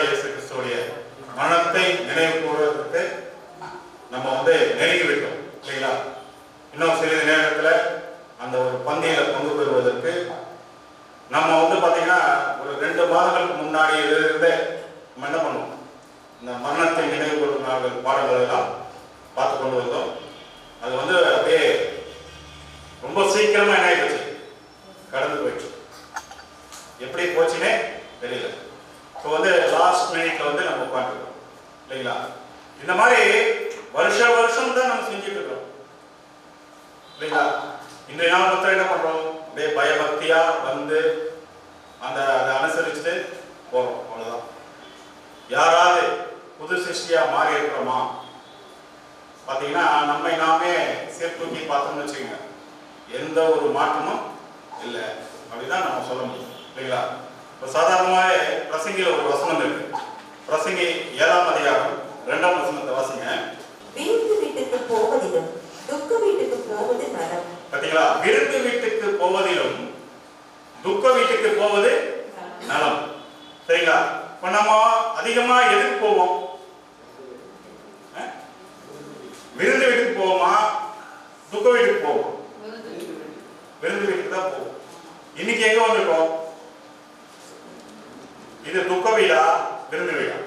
இயேசு கிறிஸ்துவுடைய மரணத்தை நினைவு கூறுவதற்கு நம்ம நெருங்கி விட்டோம் இல்லைங்களா? இன்னும் சிறிது நேரத்தில் அந்த ஒரு பந்தியில் பங்கு பெறுவதற்கு நம்ம பார்த்தீங்கன்னா ஒரு 2 மாதங்களுக்கு முன்னாடி இருந்தே நம்ம என்ன பண்ணுவோம், இந்த மரணத்தை நினைவு கூறும் நாங்கள் பாடல்கள் எல்லாம் பார்த்து கொண்டு வந்தோம். அது அப்படியே ரொம்ப சீக்கிரமா என்ன ஆயிடுச்சு, கடந்து போயிடுச்சு. எப்படி போச்சுன்னே தெரியல. இப்போ லாஸ்ட் மினிட்ல நம்ம உட்காந்துருக்கோம் இல்லைங்களா? இந்த மாதிரி வருஷம் தான் நம்ம செஞ்சுட்டு இருக்கோம் இல்லைங்களா? இன்றைய நாள் மொத்தம் என்ன பண்றோம், அப்படியே பயபக்தியா அதை அனுசரிச்சுட்டு போறோம், அவ்வளவுதான். யாராவது புது சிருஷ்டியா மாறி இருக்கிறோமா பாத்தீங்கன்னா, நம்மை நாமே சீர்தூக்கி பார்த்தோம்னு வச்சுக்கோங்க, எந்த ஒரு மாற்றமும் இல்லை அப்படிதான் நம்ம சொல்ல முடியும் இல்லைங்களா? இப்போ சாதாரணமாகவே பிரசங்கில ஒரு வசனம் இருக்கு. பிரசங்கி 7ஆம் அதிகாரம் 2ஆம் வசனத்தை வாசிங்க. விருந்து வீட்டுக்கு போவதிலும் துக்க வீட்டுக்கு போவது நலம். பாத்தீங்களா? விருந்து வீட்டுக்கு போவதிலும் துக்க வீட்டுக்கு போவது நலம். சரிங்களா? இப்ப நம்ம அதிகமா எதுக்கு போவோம்? விருந்து வீட்டுக்கு போவோமா, துக்க வீட்டுக்கு போவோம்? விருந்து வீட்டுக்கு தான் போவோம். இன்னைக்கு எங்க வந்திருக்கோம்? இது துக்க வீடா விருந்து வீடா?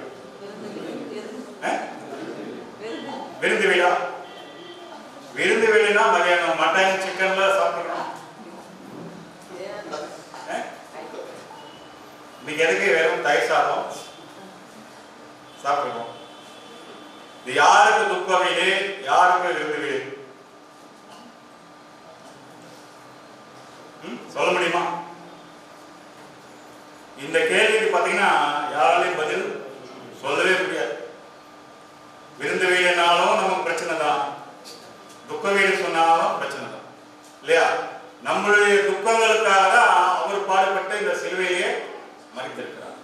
விருந்து வீடா? விருந்து வீடுனா மதியானம் மட்டன் சிக்கன்ல சாப்பிடணும். இன்னைக்கு எதுக்கு வெறும் தயிர் சாதம் சாப்பிடணும்? இது யாருக்கு துக்க வீடு, யாருக்கு விருந்து வீடு? சொல்ல முடியுமா? இந்த கேள்விக்கு பாத்தீங்கன்னா யாராலையும் பதில் சொல்லவே முடியாது. விருந்து வீடுனாலும் நமக்கு பிரச்சனை தான், துக்க வீடு சொன்னாலும் பிரச்சனை தான் இல்லையா? நம்மளுடைய துக்கங்களுக்காக தான் அவர் பாடுபட்டு இந்த சிலுவையே மறித்திருக்கிறார்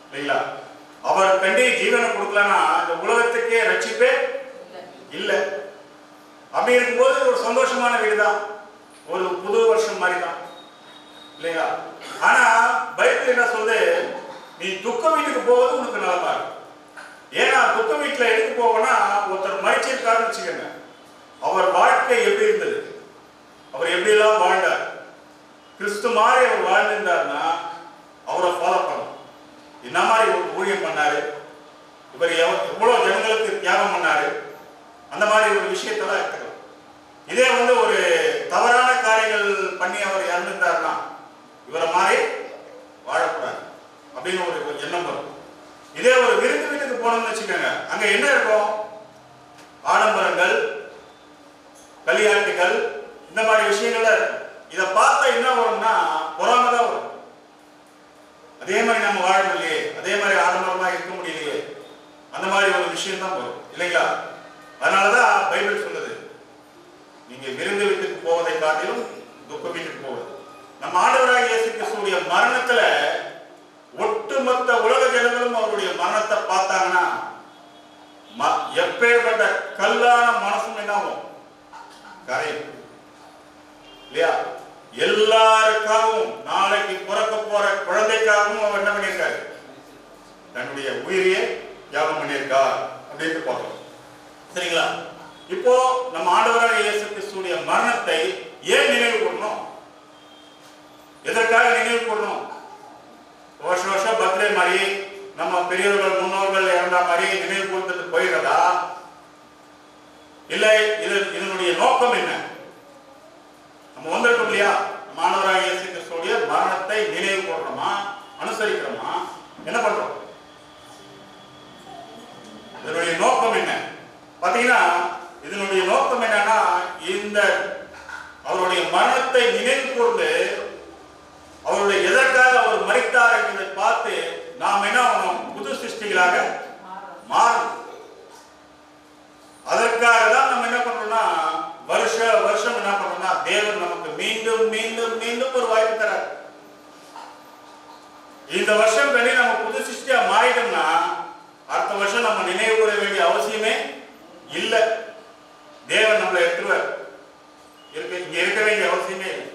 இல்லைங்களா? அவர் கண்டி ஜீவனை கொடுக்கலன்னா இந்த உலகத்துக்கே ரட்சிப்பே இல்லை. அப்படி இருக்கும்போது ஒரு சந்தோஷமான வீடு தான், ஒரு புது வருஷம் மாதிரி தான் இல்லையா? ஆனா பைபிள் என்ன சொல்லுது, நீ துக்க வீட்டுக்கு போவது உனக்கு நலமா இருக்கு. ஏன்னா துக்க வீட்டுல எதுக்கு போவோம்னா, ஒருத்தர் மறிச்சிருக்காருன்னு வச்சுக்கோங்க, அவர் வாழ்க்கை எப்படி இருந்தது, அவர் எப்படி எல்லாம் வாழ்ந்தார், கிறிஸ்து மாதிரி அவர் வாழ்ந்திருந்தார்னா அவரை ஃபாலோ பண்ணணும். என்ன மாதிரி ஒரு ஊழியம் பண்ணாரு, இவர் எவ்வளவு ஜனங்களுக்கு தியாகம் பண்ணாரு, அந்த மாதிரி ஒரு விஷயத்தெல்லாம் எடுத்துக்கலாம். இதே ஒரு தவறான காரியங்கள் பண்ணி அவர் இறந்துட்டார்னா இவரை மாதிரி வாழக்கூடாது அப்படின்னு ஒரு எண்ணம் வரும். இதே ஒரு விருந்து வீட்டுக்கு போனோம்னு வச்சுக்கோங்க, அங்க என்ன இருக்கும், ஆடம்பரங்கள், களியாட்டுகள், இந்த மாதிரி விஷயங்கள்ல இருக்கும். இதை பார்த்தா என்ன வரும்னா பொறாமை தான் வரும். அதே மாதிரி நம்ம வாழ முடியலையே, அதே மாதிரி ஆடம்பரமா இருக்க முடியலையே, அந்த மாதிரி ஒரு விஷயம் தான் வரும் இல்லைங்களா? அதனாலதான் பைபிள் சொல்லுது, நீங்க விருந்து வீட்டுக்கு போவதை காட்டிலும் துக்க வீட்டுக்கு போவது. நம்ம ஆண்டவராகிய இயேசு கிறிஸ்துவுடைய மரணத்துல ஒட்டுமொத்த உலக ஜனங்களும் அவருடைய மரணத்தை பார்த்தாங்கன்னா எப்பேற்பட்ட கல்லான மனசும் என்ன ஆகும், கரையும் இல்லையா? எல்லாருக்காகவும், நாளைக்கு பிறக்க போற குழந்தைக்காகவும் அவர் என்ன பண்ணியிருக்காரு, தன்னுடைய உயிரையே தியாகம் பண்ணியிருக்கார் அப்படின்னு பார்க்கிறோம். சரிங்களா? இப்போ நம்ம ஆண்டவராகிய இயேசு கிறிஸ்துவுடைய மரணத்தை ஏன் நினைவு கூறணும், எதற்காக நினைவு கூறணும்? வருஷம் பர்த்டே மாதிரி நம்ம பெரியவர்கள் முன்னோர்கள் இறந்த மாதிரி நினைவு கூர்ந்துட்டு போயிடுறதா, இல்லை இதனுடைய நோக்கம் என்ன? நம்ம வந்திருக்கோம் இல்லையா, மாணவராக இயேசு கிறிஸ்துவுடைய மரணத்தை நினைவு கூறணுமா, அனுசரிக்கிறோமா, என்ன பண்றோம்? இதனுடைய நோக்கம் என்ன பாத்தீங்கன்னா, இதனுடைய நோக்கம் என்னன்னா, இந்த அவருடைய மரணத்தை நினைவு கூர்ந்து அவருடைய எதற்காக அவர் மரித்தார் என்பதை பார்த்து நாம் என்ன ஆகணும், புது சிருஷ்டிகளாக மாறணும். அதற்காக தான் நம்ம என்ன பண்றோம்னா, வருஷம் என்ன பண்றோம்னா, தேவன் நமக்கு மீண்டும் மீண்டும் மீண்டும் ஒரு வாய்ப்பு தரார். இந்த வருஷம் கண்டி நம்ம புது சிருஷ்டியா மாறிட்டோம்னா அடுத்த வருஷம் நம்ம நினைவு கூற வேண்டிய அவசியமே இல்லை. தேவன் நம்மளை எடுத்துருவார், இங்க இருக்க வேண்டிய அவசியமே இல்லை.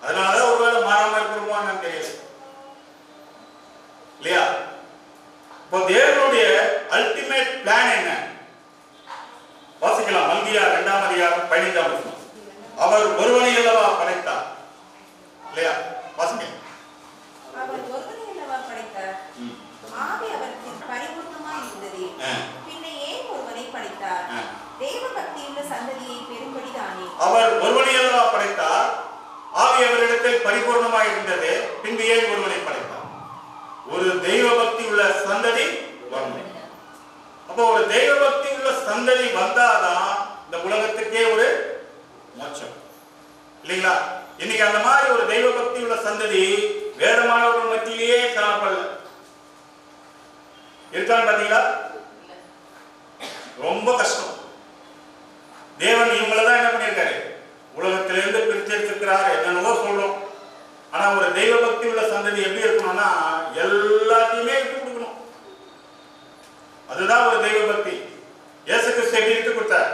அதனாலதான் ஒருவேளை மாறாம இருக்கிறோமோ தெரியல இல்லையா? இப்போ தேவனுடைய அல்டிமேட் பிளான் என்ன? வாசிக்கலாம். மல்கியா 2ஆம் அதிகாரம் 15ஆம் வசனம். அவர் ஒருவனை அல்லவா படைத்தார், இல்லையா? வாசிங்க. அவர் ஒருவனை அல்லவா படைத்தார், ஆவி அவருக்கு பரிபூர்ணமாய் இருந்தது, பின்ன ஏன் ஒருவனை படைத்தார்? தேவ பக்தியுள்ள சந்ததியை பெரும்படிதானே. அவர் ஒருவனை அல்லவா படைத்தார், ஆவி அவரிடத்தில் பரிபூர்ணமாய் இருந்தது, பின்பு ஏன் ஒருவனை படைத்தார்? ஒரு தெய்வ பக்தி உள்ள சந்ததி வரணும். அப்போ ஒரு தெய்வ பக்தி உள்ள சந்ததி வந்தாதான் இந்த உலகத்துக்கே ஒரு மோட்சம், இல்லைங்களா? இன்னைக்கு அந்த மாதிரி ஒரு தெய்வ பக்தி உள்ள சந்ததி வேதமானவர்கள் மத்தியிலேயே காணப்படல. இருக்கான்னு பாத்தீங்களா? ரொம்ப கஷ்டம். தேவன் இவங்களதான் என்ன பண்ணியிருக்காரு, உலகத்திலிருந்து பிரிச்செடுத்திருக்கிறார், என்னென்னவோ சொல்றோம். ஆனா ஒரு தெய்வ பக்தி உள்ள சந்ததி எப்படி இருக்கணும்னா எல்லாத்தையுமே விட்டு கொடுக்கணும். அதுதான் ஒரு தெய்வ பக்தி. இயேசு கிறிஸ்து எப்படி விட்டு கொடுத்தார்?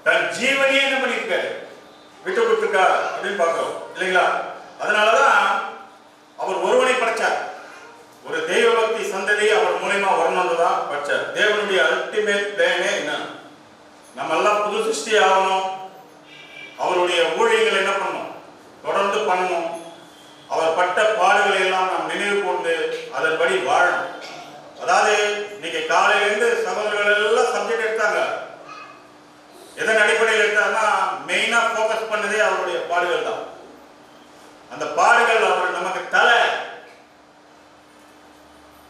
தன் ஜீவனையே என்ன பண்ணியிருக்காரு, விட்டு கொடுத்திருக்கார் அப்படின்னு பார்க்கிறோம், இல்லைங்களா? அதனாலதான் அவர் ஒருவனை படைச்சார். ஒரு தெய்வ பக்தி சந்ததி அவர் மூலமா வரணும்னுதான் படைச்சார். தேவனுடைய அல்டிமேட் பிளானே என்ன? நம்ம எல்லாம் புது சிருஷ்டி ஆகணும். அவருடைய ஊழியங்களை என்ன பண்ணணும், தொடர்ந்து பண்ணணும். அவர் பட்ட பாடுகளை எல்லாம் நாம் நினைவு கொண்டு அதன்படி வாழணும். அதாவது இன்னைக்கு காலையிலிருந்து சகோதரர்கள் எல்லாம் சப்ஜெக்ட் எடுத்தாங்க. எதன் அடிப்படையில் எடுத்தாங்கன்னா மெயினா போக்கஸ் பண்ணதே அவருடைய பாடுகள் தான். அந்த பாடுகள் அவர் நமக்கு தலை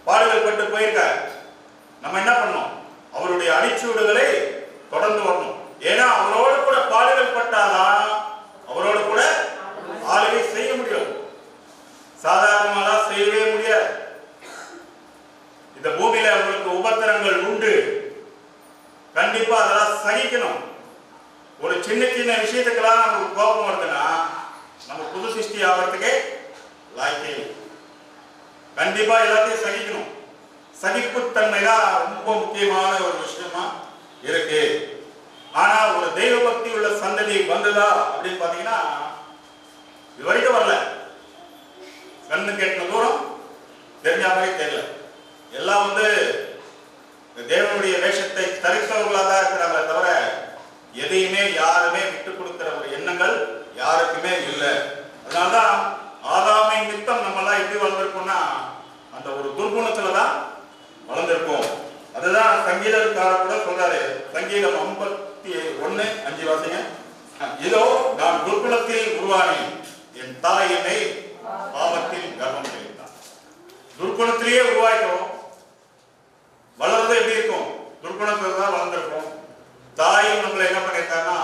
பாடுகள் பட்டு போயிருக்கார். நம்ம என்ன பண்ணணும், அவருடைய அடிச்சூடுகளை தொடர்ந்து வரணும். ஏன்னா அவரோடு கூட பாடுகள் பட்டாதான் அவரோடு கூட ஆளுகை செய்ய முடியும். சாதாரணமாக செய்யவே முடியாது. இந்த பூமியில உங்களுக்கு உபத்திரங்கள் உண்டு, கண்டிப்பா அதெல்லாம் சகிக்கணும். ஒரு சின்ன சின்ன விஷயத்துக்கெல்லாம் நமக்கு கோபம் வருதுன்னா நம்ம புது சிருஷ்டி ஆகிறதுக்கே லாய்க்கே. கண்டிப்பா எல்லாத்தையும் சகிக்கணும். சகிப்புத்தன்மை தான் ரொம்ப முக்கியமான ஒரு விஷயமா இருக்கு. ஆனா ஒரு தெய்வ பக்தி உள்ள சந்ததி வந்ததா அப்படின்னு பாத்தீங்கன்னா இது வரைக்கும் வரல. கண்ணு கேட்ட தூரம் தெரிஞ்ச மாதிரி தெரியல. எல்லாம் தேவனுடைய வேஷத்தை தரித்தவர்களாக தான் இருக்கிறாங்களே தவிர எதையுமே யாருமே விட்டு கொடுக்கிற ஒரு எண்ணங்கள் யாருக்குமே இல்லை. அதனால்தான் ஆதாமை நித்தம் நம்ம எல்லாம் எப்படி வளர்ந்திருக்கோம்னா அந்த ஒரு துர்குணத்துல தான் வளர்ந்திருக்கோம். அதுதான் சங்கீதக்காரர் கூட சொல்றாரு. சங்கீதம் 51:5 வாசிங்க. இதோ நான் துர்குணத்தில் உருவானேன், என் தாய் என்னை பாவத்தில் கர்ப்பம் தெரிவித்தார். துர்குணத்திலேயே உருவாயிட்டோம். வளர்ந்து எப்படி இருக்கும், துர்குணத்துல தான் வளர்ந்துருக்கும். தாயும் நம்மளை என்ன பண்ணிருக்காங்கன்னா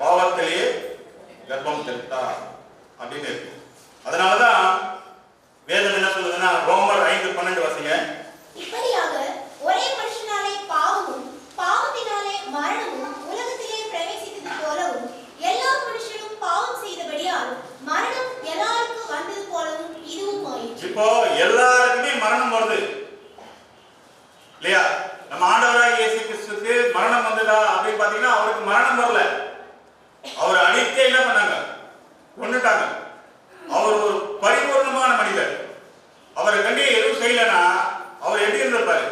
பாவத்திலேயே கர்ப்பம் தெரிவித்தார் அப்படின்னு இருக்கும். அதனாலதான் வேதம் என்ன சொல்லுதுன்னா ரோமர் 5:12 வாசிங்க. இப்படியாக ஒரே மனுஷனாலே பாவமும் பாவத்தினாலே மரணமும் உலகத்திலே பிரவேசித்தது போலவும் எல்லா மனுஷரும் பாவம் செய்தபடியால் மரணம் எல்லாருக்கும் வந்தது போலவும் இதுவும் ஆயிற்று. இப்போ எல்லாருக்குமே மரணம் வருது இல்லையா? நம்ம ஆண்டவராகிய இயேசு கிறிஸ்துவுக்கு மரணம் வந்ததா அப்படின்னு பாத்தீங்கன்னா அவருக்கு மரணம் வரல. அவர் அடித்தே என்ன பண்ணாங்க, கொன்னுட்டாங்க. அவர் ஒரு பரிபூர்ணமான மனிதர். அவரை கண்டி எதுவும் செய்யலன்னா அவர் எப்படி இருந்திருப்பாரு,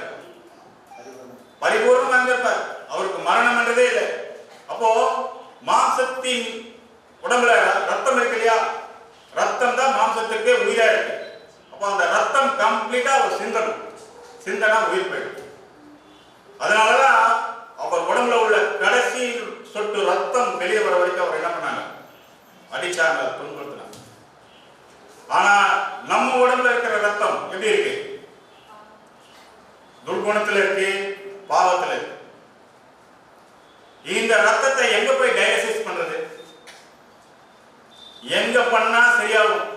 பரிபூர்ணமா இருந்திருப்பார். அவருக்கு மரணம் என்றதே இல்லை. அப்போ மாம்சத்தின் உடம்புல ரத்தம் இருக்கு இல்லையா, ரத்தம் தான் மாம்சத்துக்கு உயிரா இருக்கு. அப்போ அந்த ரத்தம் கம்ப்ளீட்டா அவர் சிந்தனம், சிந்தனா உயிர் போயிடும். அதனாலதான் அவர் உடம்புல உள்ள கடைசி சொட்டு ரத்தம் வெளியே வர வரைக்கும் அவர் என்ன பண்ணாங்க, அடிச்சாங்க, துன்புறுத்தினாங்க. ஆனா நம்ம உடம்புல இருக்கிற ரத்தம் எப்படி இருக்கு, துர்குணத்துல இருக்கு, பாவத்துல இருக்கு. இந்த ரத்தத்தை எங்க போய் டயாலிசிஸ் பண்றது, எங்க பண்ணா சரியாகும்?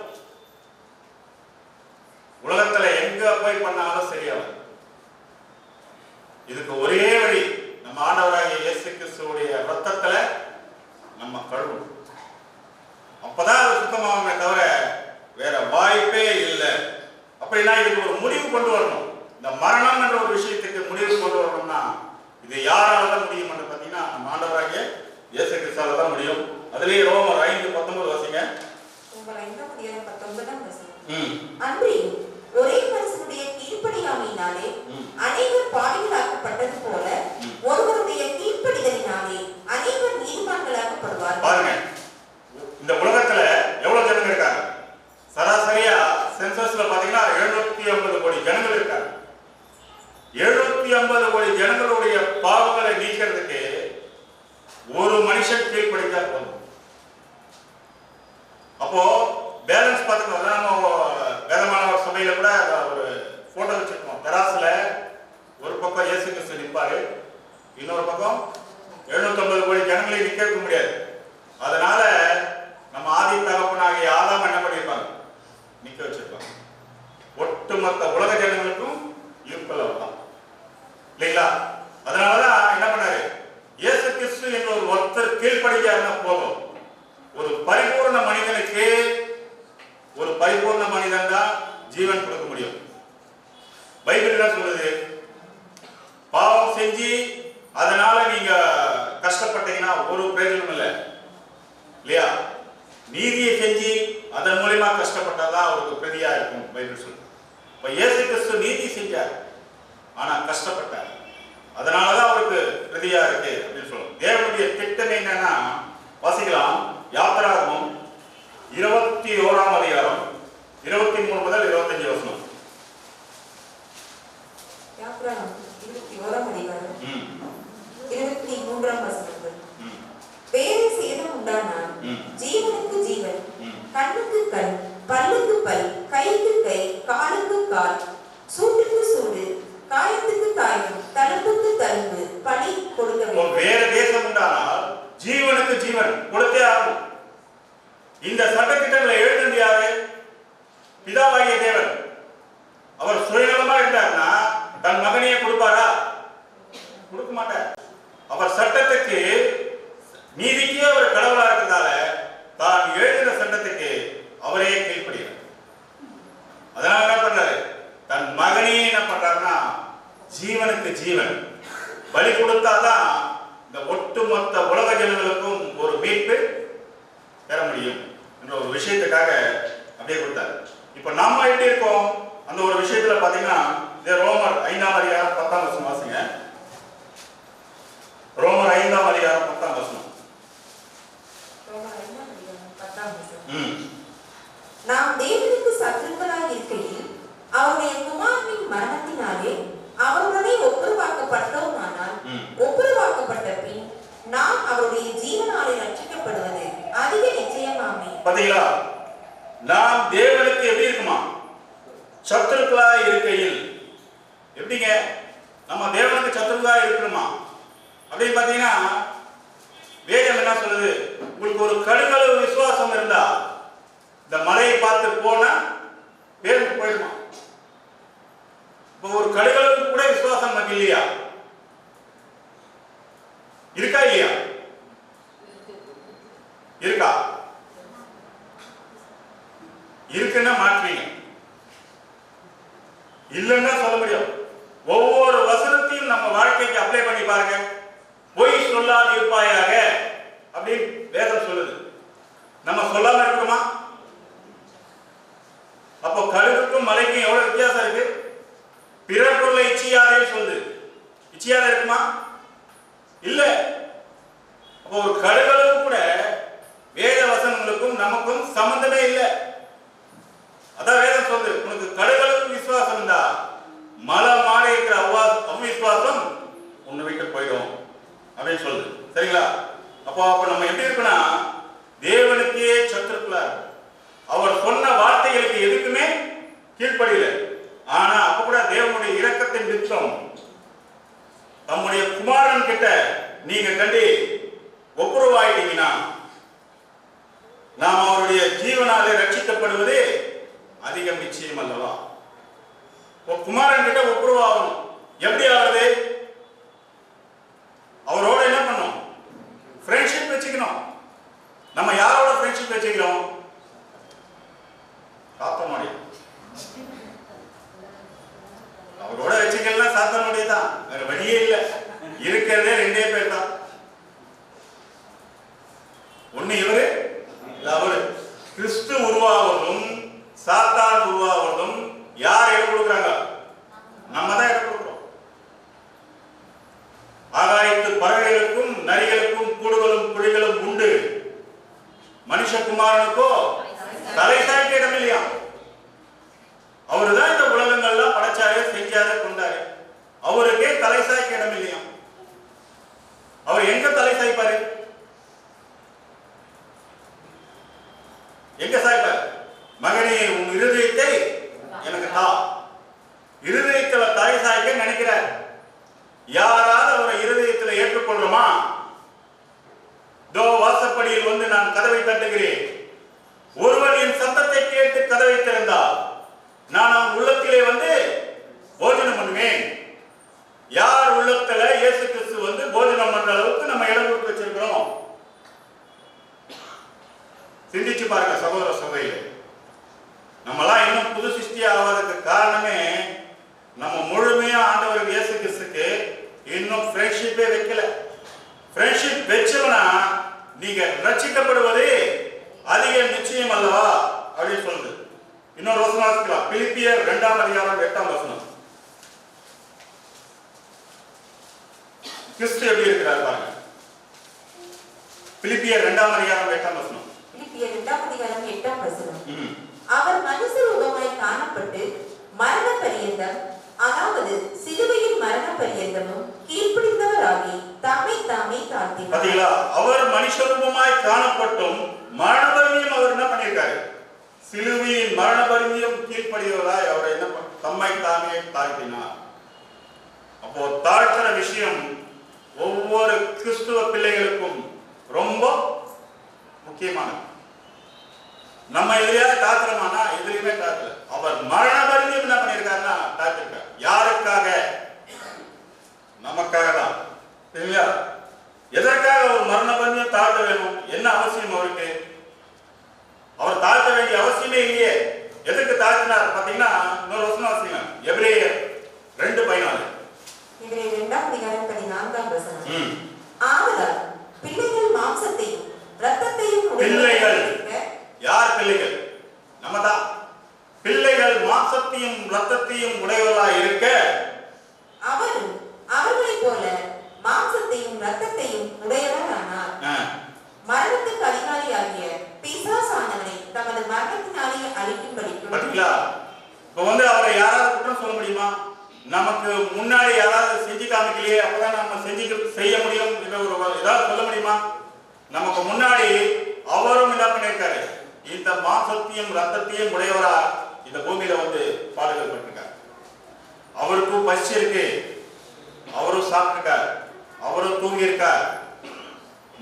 உலகத்துல எங்க போய் பண்ணாலும் சரியாகும். இதுக்கு ஒரே வழி, நம்ம ஆண்டவராகிய இயேசு கிறிஸ்துவுடைய ரத்தத்துல நம்ம கழுவணும். அப்பதான் அது சுத்தமாகுமே தவிர வேற வாய்ப்பே இல்லை. அப்படின்னா இதுக்கு ஒரு முடிவு கொண்டு வரணும். இந்த மரணம் என்ற ஒரு விஷயத்துக்கு முடிவு கொண்டு வரணும்னா இது யாரால தான் முடியும் என்று பார்த்தீங்கன்னா நம்ம ஆண்டவராகிய இயேசு கிறிஸ்துவால தான் முடியும். அதுலயே ரோமர் 5:19 வாசிங்க. ரோமர் 5:19 அன்றியும் ஒரே மனுஷனுடைய கீழ்ப்படியாமையினால் பாவத்தினாலே அநேகர் பாவிகளாக்கப்பட்டது போல ஒருவருடைய கீழ்ப்படிதலினாலே அநேகர் நீதிமான்களாக்கப்படுவார். பாருங்க, இந்த உலகத்துல எவ்வளவு ஜனங்க இருக்காங்க? சராசரியா சென்சஸ்ல பாத்தீங்கன்னா 750 கோடி ஜனங்கள் இருக்காங்க. 750 கோடி ஜனங்களுடைய பாவங்களை நீக்கிறதுக்கு ஒரு மனுஷன் கீழ்ப்படித்தா போதும். அப்போ பேலன்ஸ் பார்த்துக்கணும். நம்ம வேதமானவர் சபையில கூட ஒரு போட்டோ வச்சிருக்கோம். தராசுல ஒரு பக்கம் இயேசு கிறிஸ்து நிற்பாரு, இன்னொரு பக்கம் 750 கோடி ஜனங்களை நிற்க வைக்க முடியாது. அதனால நம்ம ஆதி தகப்பனாகிய ஆதாம் என்ன பண்ணியிருப்பாங்க? நிற்க வச்சிருப்பாங்க. ஒட்டுமொத்த உலக ஜனங்களுக்கும் ஈக்குவல் தான் இல்லைங்களா? அதனாலதான் என்ன பண்ணாரு? இயேசு கிறிஸ்து என்ற ஒரு ஒருத்தர் கீழ்ப்படிஞ்சாருன்னா போதும். ஒரு பரிபூர்ண மனிதனுக்கு ஒரு பரிபூர்ண மனிதன் தான் ஜீவன் கொடுக்க முடியும். பைபிள் என்ன சொல்லுது? பாவம் செஞ்சு அதனால நீங்க கஷ்டப்பட்டீங்கன்னா ஒரு பிரயோஜனம் இல்லை இல்லையா? நீதியை செஞ்சு அதன் மூலமா கஷ்டப்பட்டாதான் அவருக்கு பிரதியா இருக்கும் பைபிள் சொல்லுது. இப்ப இயேசு கிறிஸ்து நீதி செஞ்சார், ஆனா கஷ்டப்பட்டார், அதனாலதான் அவருக்கு பிரதியா இருக்கு அப்படின்னு சொல்லுவோம். தேவனுடைய திட்டம் என்னன்னா வாசிக்கலாம். யாத்திராகமம் 21ஆம் அதிகாரம் 23 முதல் 25 வசனம். யாத்திராகமம் 21ஆம் அதிகாரம் 23ஆம் வசனம். வேறு சேதம் உண்டானால் ஜீவனுக்கு ஜீவன், கண்ணுக்கு கண், பல்லுக்கு பல், கைக்கு கை, காலுக்கு கால், சூட்டுக்கு சூடு, காயத்துக்கு காயம், தழும்புக்கு தழும்பு பழி கொடுக்க வேண்டும். வேற தேசம் உண்டானால் ஜீவனுக்கு ஜீவன் கொடுத்தே ஆகும். இந்த சட்டத்திட்டங்களை எழுதினது யாரு? பிதாவாகிய தேவன். அவர் சுயநலமா இருந்தார்னா தன் மகனையே கொடுப்பாரா? கொடுக்க மாட்டார். அவர் சட்டத்துக்கு நீதிக்கே அவர் கடவுளா இருக்கிறதால தான் எழுதின சட்டத்துக்கு அவரே கீழ்ப்படுகிறார். அதனால என்ன பண்றாரு? தன் மகனையே என்ன பண்றாருன்னா ஜீவனுக்கு ஜீவன் பலி கொடுத்தாதான் இந்த ஒட்டுமொத்த உலக ஜனங்களுக்கும் ஒரு மீட்பு பெற முடியும் என்ற ஒரு விஷயத்துக்காக அப்படியே கொடுத்தாரு. இப்ப நம்ம எப்படி இருக்கோம் அந்த ஒரு விஷயத்துல பாத்தீங்கன்னா, ரோமர் 5ஆம் அதிகாரம் 10ஆம் வசனம் வாசிங்க. ரோமர் 5ஆம் அதிகாரம் 10ஆம் வசனம். நாம் தேவனுக்கு சத்துருக்களாக இருக்கையில் அவருடைய குமாரனின் மரணத்தினாலே அவருடனே ஒப்புரவாக்கப்பட்டோமானால், ஒப்புரவாக்கப்பட்ட பின் நாம் அவருடைய ஜீவனாலே ரட்சிக்கப்படுவது அதிக நிச்சயமாமே. பாத்தீங்களா? நாம் தேவனுக்கு எப்படி இருக்குமா? சத்துருக்களா இருக்கையில். எப்படிங்க நம்ம தேவனுக்கு சத்துருக்களா இருக்கணுமா அப்படின்னு பாத்தீங்கன்னா, வேதம் என்ன சொல்லுது? உங்களுக்கு ஒரு கடுகளவு விசுவாசம் இருந்தா இந்த மலையை பார்த்து போனா பேருக்கு போயிடுமா? இப்போ ஒரு கடுகளவுக்கு கூட விசுவாசம் நமக்கு இல்லையா? இருக்கா இல்லையா? இருக்கா? இருக்குன்னா மாற்றுவீங்க, இல்லைன்னா சொல்ல முடியும். ஒவ்வொரு வசனத்தையும் நம்ம வாழ்க்கைக்கு அப்ளை பண்ணி பாருங்க. பொய் சொல்லாது இருப்பாயாக அப்படின்னு வேதம் சொல்லுது. நம்ம சொல்லாம இருக்குமா? அப்போ கழுகுக்கும் மலைக்கும் எவ்வளவு வித்தியாசம் இருக்கு? பிறர் பொருளை இச்சியாதே சொல்லுது. இச்சியாத இருக்குமா? இல்ல. அப்போ ஒரு கழுகளும் கூட வேத வசனங்களுக்கும் நமக்கும் சம்பந்தமே இல்லை. அதான் வேதம் சொல்லுது, உனக்கு கடுகளுக்கு விசுவாசம் இருந்தா மலை மாறி இருக்கிற அவ்விசுவாசம் உன்னை விட்டு போயிடும் அப்படின்னு சொல்லுது. சரிங்களா? அப்போ நம்ம எப்படி இருக்குன்னா, தேவனுக்கே சத்துருக்களா அவர் சொன்ன வார்த்தைகளுக்கு எதுக்குமே கீழ்ப்படியல. ஆனா அப்ப கூட தேவனுடைய இரக்கத்தின் நிமித்தம் தம்முடைய குமாரன் கிட்ட நீங்க கண்டு ஒப்புரவாயிட்டீங்கன்னா நாம் அவருடைய ஜீவனாலே ரட்சிக்கப்படுவது அதிகம் நிச்சயம் அல்லவா? குமாரன் கிட்ட ஒப்புரவாகணும். எப்படி ஆகுது? அவரோட என்ன பண்ணும்? ஃப்ரெண்ட்ஷிப் வச்சுக்கணும். நம்ம யாரோட ஃப்ரெண்ட்ஷிப் வச்சுக்கிறோம்? சாத்தனுடைய. அவரோட வச்சுக்கலாம் சாத்தனுடைய தான், வேற வழியே இல்லை. இருக்கிறதே ரெண்டே பேர் தான், ஒண்ணு இவரு அவரு. கிறிஸ்து உருவாவதும் சாத்தான் உருவாவதும் யார் இடம் கொடுக்குறாங்க? நம்ம தான் பறவைகளுக்கும் நரிகளுக்கும் கூடுகளும் குழிகளும் உண்டு, மனுஷகுமாரனுக்கோ தலை சாய்க்க இடம் இல்லையா. அவருதான் இந்த உலகங்கள்லாம் படைச்சாரு, செஞ்சாரு, கொண்டாரு. அவருக்கே தலை சாய்க்க இடம் இல்லையா. அவர் எங்க தலை சாய்ப்பாரு? எங்க சாய்ப்பார்? மகனே, உன் இருதயத்தை எனக்கு தா. இருதயத்துல தலை சாய்க்க நினைக்கிறார். யாராவது அவரை இருதயத்தில் ஏற்றுக்கொள்றோமா? தோ வாசப்படியில் வந்து நான் கதவை தட்டுகிறேன். ஒருவன் என் சத்தத்தை கேட்டு கதவை திறந்தால் நான் அவன் உள்ளத்திலே வந்து போஜனம் பண்ணுவேன். யார் உள்ளத்துல இயேசு கிறிஸ்து வந்து போஜனம் பண்ற அளவுக்கு நம்ம இடம் கொடுத்து வச்சிருக்கிறோம்? சிந்திச்சு பாருங்க சகோதர சகோதரிகளே. நம்மலாம் இன்னும் புது சிருஷ்டி ஆவதற்கு காரணமே நம்ம முழுமையா ஆண்டவர் இயேசு கிறிஸ்துக்கு இன்னும் ஃப்ரெண்ட்ஷிப்பே வைக்கல. ஃப்ரெண்ட்ஷிப் வெச்சவனா நீங்க ரட்சிக்கப்படுவது அதிக நிச்சயம் அல்லவா அப்படின்னு சொல்லுது. இன்னொரு வசனம் வாசிக்கலாம். பிலிப்பியர் 2ஆம் அதிகாரம் 8ஆம் வசனம். கிறிஸ்து எப்படி இருக்கிறார் பாருங்க. பிலிப்பியர் 2ஆம் அதிகாரம் 8ஆம் வசனம். பிலிப்பியர் 2ஆம் அதிகாரம் 8ஆம் வசனம். அவர் மனுஷ ரூபமாய் காணப்பட்டு மரண பரியந்தம், அதாவது சிலுவையின் மரண பரியந்தமும் கீழ்ப்படிந்தவராகி தம்மை தாமே தாழ்த்தினார். பாத்தீங்களா? அவர் மனுஷ ரூபமாய் காணப்பட்டும் மரண பரியந்தம் அவர் என்ன பண்ணிருக்காரு? சிலுவையின் மரண பரியந்தம் கீழ்ப்படிந்தவராய் அவர் என்ன தம்மை தாமே தாழ்த்தினார். அப்போ தாழ்த்துற விஷயம் ஒவ்வொரு கிறிஸ்துவ பிள்ளைகளுக்கும் ரொம்ப முக்கியமானது. நம்ம எதிரியாக தாக்குறோமானா எதிரியுமே தாக்கல. அவர் மரண பரியந்தம் என்ன பண்ணிருக்காருன்னா தாக்கிருக்கார். யாருக்காக? நமக்காக தான். சரிங்களா? எதற்காக அவர் மரண பரியந்தம் தாழ்த்த வேணும்? என்ன அவசியம் அவருக்கு? அவர் தாழ்த்த வேண்டிய அவசியமே இல்லையே. எதற்கு தாழ்த்தினார் பாத்தீங்கன்னா, இன்னொரு வசனம் வாசிங்க. எபிரேயர் 2:14. எபிரேயர் 2ஆம் அதிகாரம் 14ஆம் வசனம். ஆதலால் பிள்ளைகள் மாம்சத்தையும் இரத்தத்தையும் பிள்ளைகள் யார்? பிள்ளைகள் நம்ம தான். பிள்ளைகள் மாம்சத்தையும் இரத்தத்தையும் உடையவர்களாய் இருக்க அவரும் அவர்களைப் போல மாம்சத்தையும் இரத்தத்தையும் உடையவரானார். மரணத்துக்கு அதிகாரியாகிய பிசாசானவனை தமது மரணத்தினாலே அழிக்கும்படிக்கு. பாத்தீங்களா? இப்ப வந்து அவரை யாராவது குற்றம் சொல்ல முடியுமா? நமக்கு முன்னாடி யாராவது செஞ்சு காமிக்கலையே, அப்பதான் நம்ம செய்ய முடியும் என்ற ஒரு ஏதாவது சொல்ல முடியுமா? நமக்கு முன்னாடி அவரும் என்ன பண்ணிருக்காரு? இந்த மாம்சத்தையும் ரத்தத்தையும் உடையவரா இந்த பூமியில வந்து பாடுகள் பட்டிருக்கார். அவருக்கும் பசி இருக்கு, அவரும் சாப்பிட்டிருக்கார், அவரும் தூங்கி இருக்கார்.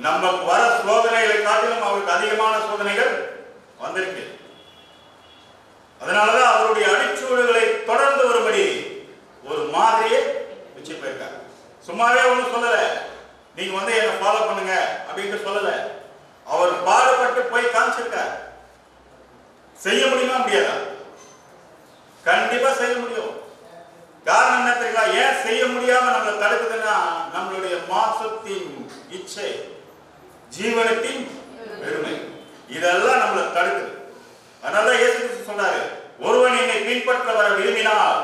நமக்கு வர சோதனைகளை காட்டிலும் அவருக்கு அதிகமான சோதனைகள் வந்திருக்கு. அதனாலதான் அவருடைய அடிச்சூடுகளை தொடர்ந்து வரும்படி ஒரு மாதிரியே வச்சு போயிருக்கார். சும்மாவே ஒன்றும் சொல்லல, நீங்க வந்து என்ன ஃபாலோ பண்ணுங்க அப்படின்னு சொல்லல. அவர் பாடுபட்டு போய் காமிச்சிருக்கார். செய்ய முடியுமா? முடியாதா? கண்டிப்பா செய்ய முடியும். காரணம் என்ன தெரியுங்களா? ஏன் செய்ய முடியாம நம்மளை தடுக்குதுன்னா, நம்மளுடைய மாம்சத்தின் இச்சை, ஜீவனத்தின் பெருமை, இதெல்லாம் நம்மளை தடுக்குது. அதனால இயேசு கிறிஸ்து சொன்னாரு, ஒருவன் என்னை பின்பற்ற வர விரும்பினால்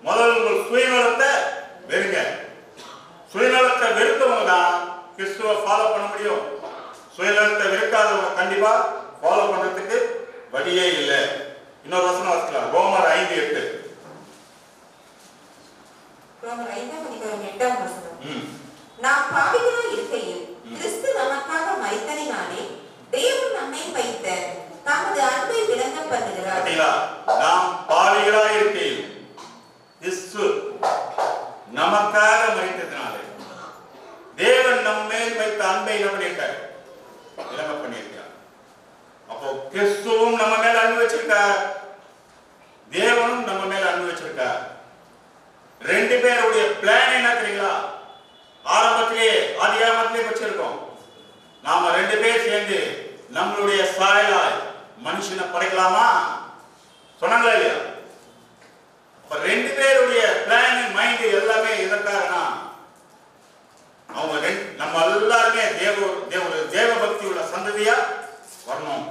முதல் உங்கள் சுயநலத்தை வெறுங்க. சுயநலத்தை வெறுத்தவங்க தான் கிறிஸ்துவை ஃபாலோ பண்ண முடியும். சுயநலத்தை வெறுக்காதவங்க கண்டிப்பா ஃபாலோ பண்றதுக்கு வழியே இல்லை. இன்னொரு வசனம் வாசிக்கலாம். ரோமர் 5:8. ரோமர் 5ஆம் அதிகாரம் 8ஆம் வசனம். நாம் பாவிகளாய் இருக்கையில் கிறிஸ்து நமக்காக மரித்ததினாலே தேவன் நம்மை வைத்த தமது அன்பை விளங்க பண்ணுகிறார். நாம் பாவிகளாய் இருக்கையில் கிறிஸ்து நமக்காக மரித்ததினாலே தேவன் நம்ம மேல் வைத்த அன்பை என்ன பண்ணியிருக்கார்? விளங்க பண்ணியிருக்கார். அப்போ கிறிஸ்துவும் நம்ம மேல அன்பு வச்சிருக்கார், தேவனும் நம்ம மேல அன்பு வச்சிருக்கார். ரெண்டு பேருடைய பிளான் என்ன தெரியுங்களா? ஆரம்பத்திலே ஆதியாகமத்திலே வச்சிருக்கோம். நாம ரெண்டு பேர் சேர்ந்து நம்மளுடைய சாயலாய் மனுஷனை படைக்கலாமா சொன்னாங்களா இல்லையா? அப்ப ரெண்டு பேருடைய பிளான் மைண்ட் எல்லாமே எதற்காகனா, அவங்க நம்ம எல்லாருமே தேவ பக்தி உள்ள சந்ததியா வரணும்.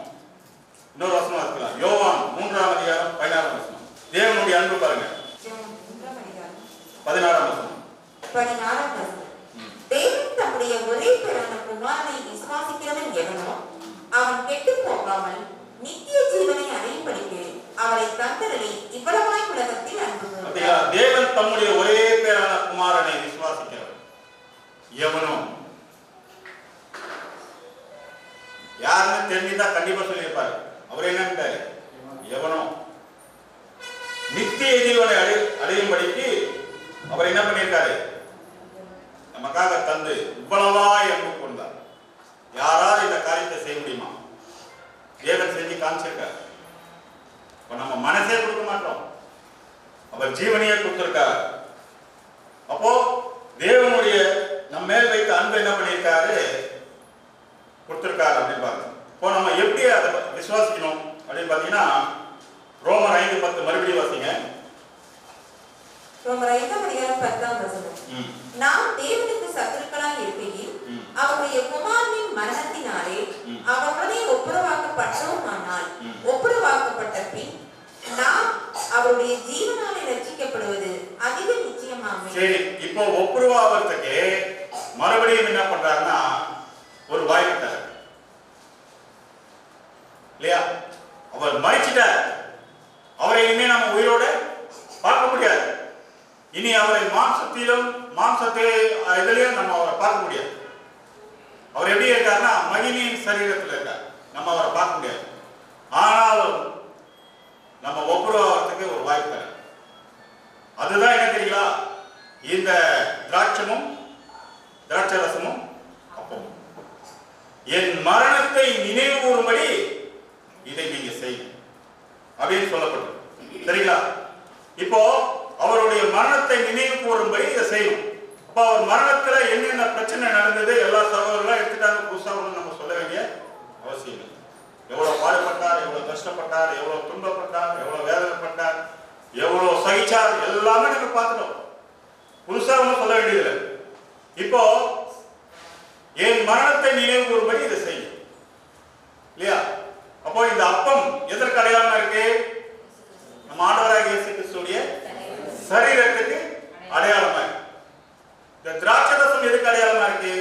இன்னொரு வசனம் இருக்கலாம். யோவான் 3ஆம் அதிகாரம் 16ஆம் வசனம். தேவனுடைய அன்பு பாருங்க. 3ஆம் அதிகாரம் 16ஆம் வசனம். 16ஆம் வசனம். தேவன் குமாரனை விசுவாசிக்கிறவன் எவனோ அவன் கெட்டு போகாமல் நித்திய ஜீவனை அடையும்படிக்கு அவரை தந்தரலை இவ்வளவாய் உலகத்தில் அன்பு கூர்ந்தார். தேவன் தம்முடைய ஒரே பேரான குமாரனை விசுவாசிக்கிறவன் எவனோ, யாருன்னு தெரிஞ்சுதா கண்டிப்பா சொல்லியிருப்பாரு. அவர் என்னன்றாரு? எவனோ நித்திய ஜீவனை அடையும்படிக்கு அவர் என்ன பண்ணியிருக்காரு? நமக்காக தந்து இவ்வளவா அன்பு கூர்ந்தார். யாராவது இந்த காரியத்தை செய்ய முடியுமா? தேவன் செஞ்சு காமிச்சிருக்கார். இப்ப நம்ம மனசே கொடுக்க மாட்டோம், அவர் ஜீவனையே கொடுத்திருக்கார். அப்போ தேவனுடைய நம்ம மேல் வைத்த அன்பு என்ன பண்ணியிருக்காரு? கொடுத்திருக்காரு அப்படின்னு பாருங்க. இப்போ நம்ம எப்படி அதை விசுவாசிக்கணும் அப்படின்னு பாத்தீங்கன்னா, ரோமர் 5:10 மறுபடியும் வாசிங்க. ரோமர் 5:10 நாம் தேவனுக்கு சத்துருக்களாய் இருக்கையில் அவருடைய குமாரனின் மரணத்தினாலே அவருடனே ஒப்புரவாக்கப்பட்டோமானால் ஒப்புரவாக்கப்பட்ட பின் நாம் அவருடைய ஜீவனாலே ரட்சிக்கப்படுவது அதிக நிச்சயமாமே. சரி, இப்போ ஒப்புரவாகிறதுக்கு மறுபடியும் என்ன பண்றாருன்னா ஒரு வாய்ப்பு தர இல்லையா? அவர் மரிச்சிட்டார், அவரை இனிமே நம்ம உயிரோட பார்க்க முடியாது. இனி அவரை மாம்சத்தை இதுலயும் நம்ம அவரை பார்க்க முடியாது. அவர் எப்படி இருக்காருன்னா மகிமையின் சரீரத்தில் இருக்கார், நம்ம அவரை பார்க்க முடியாது. ஆனாலும் நம்ம ஒப்புரவாகிறதுக்கு ஒரு வாய்ப்பு தர. அதுதான் என்ன தெரியுங்களா? இந்த திராட்சை ரசமும் அப்பமும் என் மரணத்தை நினைவு கூறும்படி இதை நீங்க செய்யுங்க அப்படின்னு சொல்லப்பட்டது. சரிங்களா? இப்போ அவருடைய மரணத்தை நினைவு கூறும்படி இதை செய்யணும். அப்ப அவர் மரணத்துல என்னென்ன பிரச்சனை நடந்தது எல்லா சகோதரர்களும் எடுத்துட்டாங்க. புதுசா நம்ம சொல்ல வேண்டிய அவசியம் இல்லை. எவ்வளவு பாடுபட்டார், எவ்வளவு கஷ்டப்பட்டார், எவ்வளவு துன்பப்பட்டார், எவ்வளவு வேதனைப்பட்டார், எவ்வளவு சகிச்சார், எல்லாமே நம்ம பார்த்துட்டோம். புதுசா ஒன்றும் சொல்ல வேண்டியதில்லை. இப்போ என் மரணத்தை நினைவு கூறும்படி இதை செய்யும் இல்லையா? அப்போ இந்த அப்பம் எதற்கு அடையாளமா இருக்கு? நம்ம ஆண்டவராகிய இயேசு கிறிஸ்துவுடைய சரீரத்துக்கு அடையாளமா இருக்கு. இந்த திராட்சரசம் எதுக்கு அடையாளமா இருக்கு?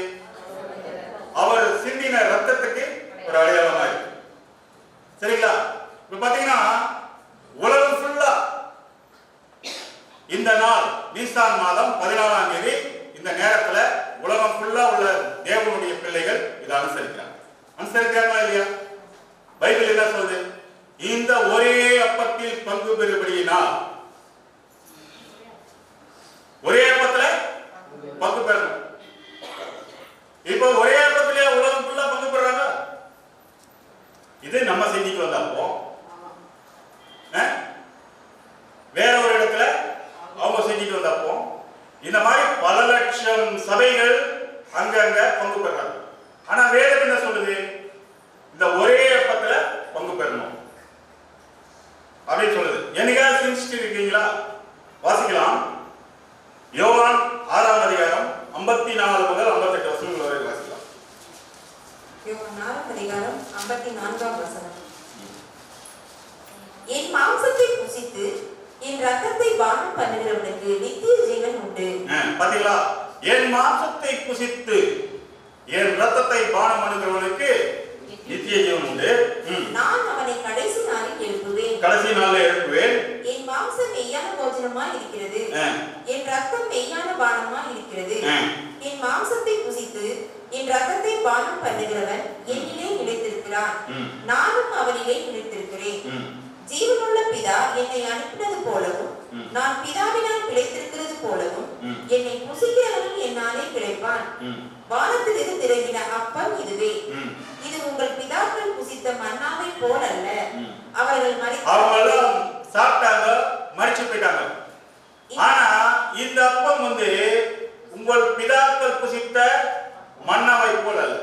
அவர் சிந்தின ரத்தத்துக்கு ஒரு அடையாளமா இருக்கு. சரிங்களா? இப்ப பாத்தீங்கன்னா உலகம் ஃபுல்லா இந்த நாள் நீசான் மாதம் 14ஆம் தேதி இந்த நேரத்துல உலகம் ஃபுல்லா உள்ள தேவனுடைய பிள்ளைகள் இதை அனுசரிக்கிறாங்களா இல்லையா? பைபிள் என்ன சொல்லுது? இந்த ஒரே அப்பத்தில் பங்கு பெறும்படியினால், ஒரே அப்பத்துல பங்கு பெறணும். இப்ப ஒரே அப்பத்திலே உலகம் ஃபுல்லா பங்கு பெறாங்க. இது நம்ம செஞ்சுட்டு வந்தப்போ வேற ஒரு இடத்துல அவங்க செஞ்சுட்டு வந்தப்போ இந்த மாதிரி பல லட்சம் சபைகள் அங்கங்க பங்கு பெறாங்க. ஆனா வேதம் என்ன சொல்லுது? இந்த ஒரே அப்பத்துல பங்கு பெறணும் அப்படின்னு சொல்லுது. என்னைக்காவது செஞ்சுட்டு இருக்கீங்களா? வாசிக்கலாம். யோவான் 6ஆம் அதிகாரம் 54 முதல் 58 வசனங்கள் வரை வாசிக்கலாம். யோவான் 6ஆம் அதிகாரம் 54ஆம் வசனம். என் மாம்சத்தை புசித்து என் ரத்தத்தை பானம் பண்ணுகிறவனுக்கு நித்திய ஜீவன் உண்டு. பாத்தீங்களா? என் மாம்சத்தை புசித்து என் ரத்தத்தை பானம் பண்ணுகிறவனுக்கு நித்திய ஜீவன் உண்டு. நான் அவனை கடைசி நாளில் எழுப்புவேன். என் மாம்சம் மெய்யான போஜனமாய் இருக்கிறது, என் ரத்தம் மெய்யான பானமாய் இருக்கிறது. என் மாம்சத்தை புசித்து என் ரத்தத்தை பானம் பண்ணுகிறவன் என்னிலே நிலைத்திருக்கிறான், நானும் அவனிலே நிலைத்திருக்கிறேன். ஜீவனுள்ள பிதா என்னை அனுப்பினது போலவும் நான் பிதாவினால் பிழைத்திருக்கிறது போலவும் என்னை புசிக்கிறவனும் என்னாலே பிழைப்பான். வானத்திலிருந்து இறங்கின அப்பம் இதுவே. இது உங்கள் பிதாக்கள் புசித்த மன்னாவை போல் அல்ல. அவர்கள் சாப்பிட்டாங்க, மரிச்சு போயிட்டாங்க. ஆனா இந்த அப்பம் உங்கள் பிதாக்கள் புசித்த மன்னாவை போல் அல்ல.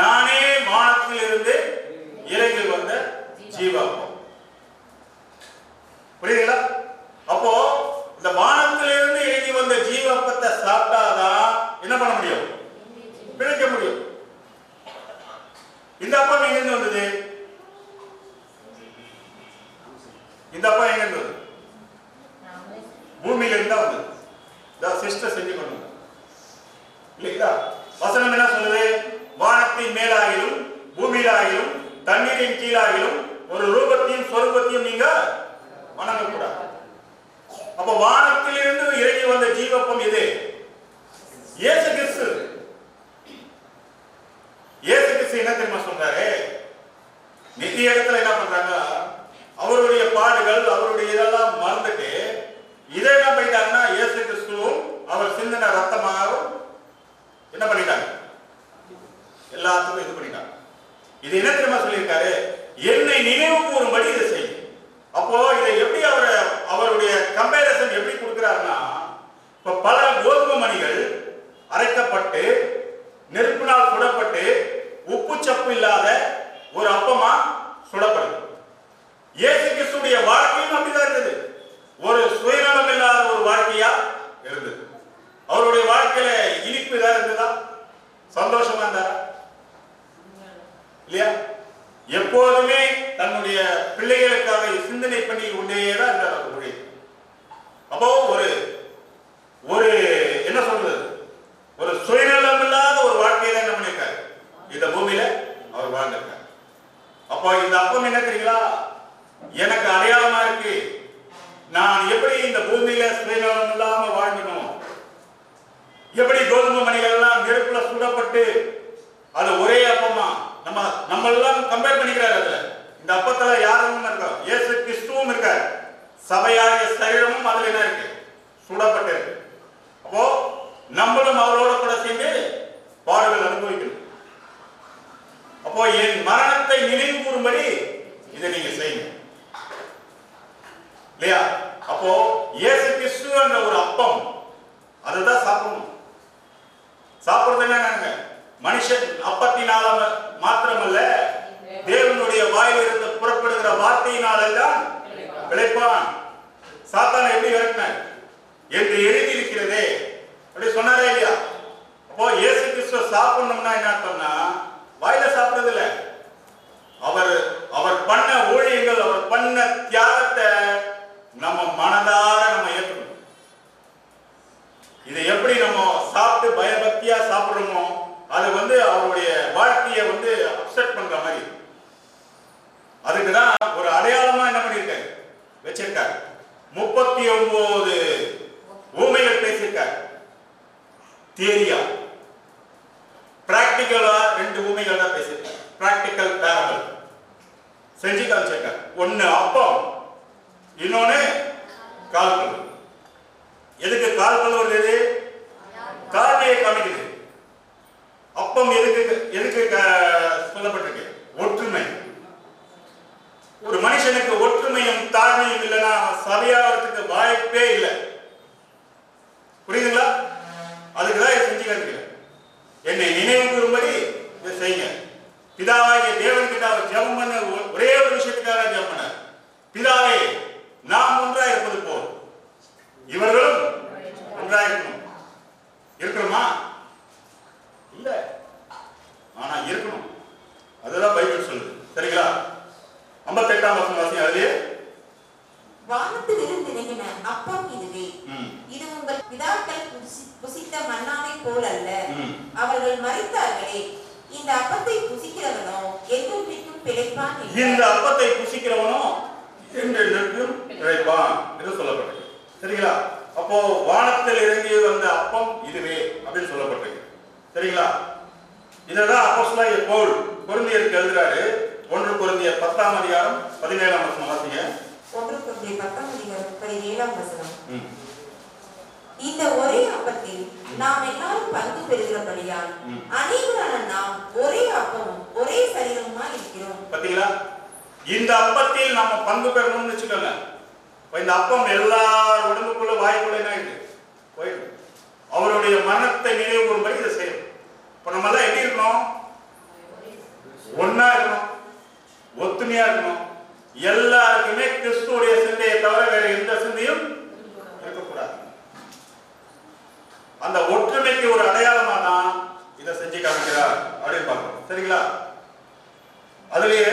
நானே வானத்திலிருந்து இறங்கி வந்த ஜீவாப்பம். புரியுதுங்களா? அப்போ இந்த வானத்திலிருந்து இறங்கி வந்த ஜீவாப்பத்தை சாப்பிட்டாதான் என்ன பண்ண முடியும்? பிழைக்க முடியும். இந்த அப்பம் எங்கிருந்து வந்தது? இந்த அப்பம் எங்கிருந்து வந்தது? பூமியில இருந்தா வந்தது. சிஸ்டர் செஞ்சு பண்ணுங்க இல்லைங்களா? வசனம் என்ன சொல்லுது? பூமியிலாகிலும் தண்ணீரின் கீழாகிலும் ஒரு ரூபத்தையும் சொரூபத்தையும் நீங்க வணங்கக்கூடாது. அப்ப வானத்திலிருந்து இறங்கி வந்த ஜீவப்பம் இது இயேசு கிறிஸ்து. இயேசு கிறிஸ்து என்ன தெரியுமா சொல்றாரு? நித்திய இடத்துல என்ன பண்றாங்க, அவருடைய பாடுகள் அவருடைய இதெல்லாம் மறந்துட்டு இதை என்ன பண்ணிட்டாங்கன்னா இயேசு கிறிஸ்துவும் அவர் சிந்தின ரத்தமாகவும் என்ன பண்ணிட்டாங்க, எல்லாத்துக்கும் இது பண்ணிட்டாங்க. இது என்ன தெரியுமா சொல்லியிருக்காரு? என்னை நினைவு கூறும்படி இதை செய்யும். அப்போ இதை எப்படி அவருடைய கம்பேரிசன் எப்படி கொடுக்கிறாருன்னா, இப்ப பல கோதுமை மணிகள் அரைக்கப்பட்டு நெருப்பினால் சுடப்பட்டு உப்பு சப்பு இல்லாத ஒரு அப்பமா சுடப்படுது. இயேசு கிறிஸ்துடைய வாழ்க்கையும் அப்படிதான் இருந்தது. ஒரு சுயநலம் இல்லாத ஒரு வாழ்க்கையா இருந்தது. அவருடைய வாழ்க்கையில இனிப்பு தான் இருந்ததா, சந்தோஷமா இருந்தாரா இல்லையா? எப்போதுமே தன்னுடைய பிள்ளைகளுக்காக சிந்தனை பண்ணி கொண்டேதான் இருந்தார் அவர். அப்போ ஒரு என்ன சொல்றது, ஒரு சுயநலம் இல்லாத ஒரு வாழ்க்கையை தான் என்ன பண்ணிருக்காரு இந்த பூமியில அவர் வாழ்ந்திருக்கார். அப்போ இந்த அப்பம் என்ன தெரியுங்களா, எனக்கு அடையாளமா இருக்கு. நான் எப்படி இந்த பூமியில சுயநலம் இல்லாம வாழ்ந்தணும், எப்படி கோதுமை மணிகள் எல்லாம் நெருப்புல சுடப்பட்டு அது ஒரே அப்பமா நம்ம எல்லாம் கம்பேர் பண்ணிக்கிறாரு. அதுல இந்த அப்பத்துல யாரும் இருக்கா, இயேசு கிறிஸ்துவும் இருக்காரு, சபையாகிய சரீரமும் அதுல என்ன இருக்கு, சுடப்பட்டு இருக்கு. அப்போ நம்மளும் அவரோட கூட சேர்ந்து பாடுகள் அனுபவிக்கணும். அப்போ என் மரணத்தை நினைவு கூறும்படி இதை நீங்க செய்யுங்க இல்லையா? அப்போ இயேசு கிறிஸ்து என்ற ஒரு அப்பம் அதுதான் சாப்பிடணும். சாப்பிடுறது என்னங்க, மனுஷன் அப்பத்தினால மாத்திரமல்ல தேவனுடைய வாயிலிருந்து புறப்படுகிற வார்த்தையினாலெல்லாம் பிழைப்பான். சாத்தானை எப்படி விரட்டினார் என்று எழுதியிருக்கிறதே அப்படி சொன்னாரே இல்லையா? அப்போ இயேசு கிறிஸ்துவ சாப்பிடணும்னா என்ன அர்த்தம்னா, வாயில சாப்பிடுறது இல்ல, அவர் பண்ண ஊழியங்கள், அவர் பண்ண தியாகத்தை நம்ம மனதார நம்ம ஏற்கணும். இதை எப்படி நம்ம சாப்பிட்டு பயபக்தியா சாப்பிடுறோமோ அது அவருடைய வாழ்க்கையை அப்செட் பண்ற மாதிரி. அதுக்குதான் ஒரு அடையாளமா என்ன பண்ணிருக்காரு வச்சிருக்காரு. 39 ஊமைகள் பேசியிருக்காரு. தியரியா பிராக்டிகலா 2 ஊமைகள் தான் பேசியிருக்காரு. பிராக்டிகல் பேரபிள் செஞ்சு காமிச்சிருக்காரு. ஒன்னு அப்பம், இன்னொன்னு கால்பல். எதுக்கு கால்பல் வருது? காரணியை காமிக்குது. அப்பம் எதுக்கு சொல்லப்பட்டிருக்கு? ஒற்றுமை. ஒரு மனுஷனுக்கு ஒற்றுமையும் தாழ்மையும் இல்லைன்னா சபையாகிறதுக்கு வாய்ப்பே இல்லை. புரியுதுங்களா? அதுக்குதான் இதை செஞ்சு காமிக்கிறேன். என்னை நினைவு கூறும்படி இதை செய்யுங்க. பிதாவாகிய தேவன் கிட்ட அவர் ஜெபம் பண்ண ஒரே ஒரு விஷயத்துக்காக ஜெபம் பண்ணார். பிதாவே, நாம் ஒன்றாய் இருப்பது போல் இவர்களும் ஒன்றாய் இருக்கணும். இருக்கிறோமா? இல்ல, ஆனா இருக்கணும். அதுதான் பைபிள் சொல்லுது. சரிங்களா? 58ஆம் வசனம் வாசிங்க. அதுலயே வானத்திலிருந்து இறங்கின அப்பம் இதுவே, இது உங்கள் பிதாக்கள் புசித்த மன்னாவை போல் அல்ல. அவர்கள் மரித்தார்களே, இந்த அப்பத்தை புசிக்கிறவனோ என்றென்றைக்கும் பிழைப்பான். இந்த அப்பத்தை புசிக்கிறவனோ என்றென்றைக்கும் பிழைப்பான் என்று சொல்லப்பட்டது. சரிங்களா? அப்போ வானத்தில் இறங்கி வந்த அப்பம் இதுவே அப்படின்னு சொல்லப்பட்டிருக்கு. சரிங்களா? இததான் அப்போஸ்தலனாகிய பவுல் கொரிந்தியருக்கு எழுதுறாரு. 1 கொரிந்தியர் 10ஆம் அதிகாரம் 17ஆம் வசனம் வாசிங்க. 1 கொரிந்தியர் 10ஆம் அதிகாரம் 17ஆம் வசனம். இந்த ஒரே அப்பத்தில் நாம் எல்லாரும் பங்கு பெறுகிறபடியால் அநேகரான நாம் ஒரே அப்பமும் ஒரே சரீரமுமா இருக்கிறோம். பாத்தீங்களா? இந்த அப்பத்தில் நாம பங்கு பெறணும்னு வச்சுக்கோங்க. இந்த அப்பம் எல்லார் உடம்புக்குள்ள வாய்க்குள்ள என்ன இருக்கு போயிடும். அவருடைய மரணத்தை நினைவு கூறும்படி இதை செய்யும். இப்ப நம்ம எல்லாம் எப்படி இருக்கணும்? ஒன்னா இருக்கணும், ஒத்துமையா இருக்கணும். எல்லாருக்குமே கிறிஸ்துவோடைய சிந்தையை தவிர வேற எந்த சிந்தையும் இருக்கக்கூடாது. அந்த ஒற்றுமைக்கு ஒரு அடையாளமா தான் இதை செஞ்சு காமிக்கிறார் அப்படின்னு பார்க்கணும். சரிங்களா? அதுலயே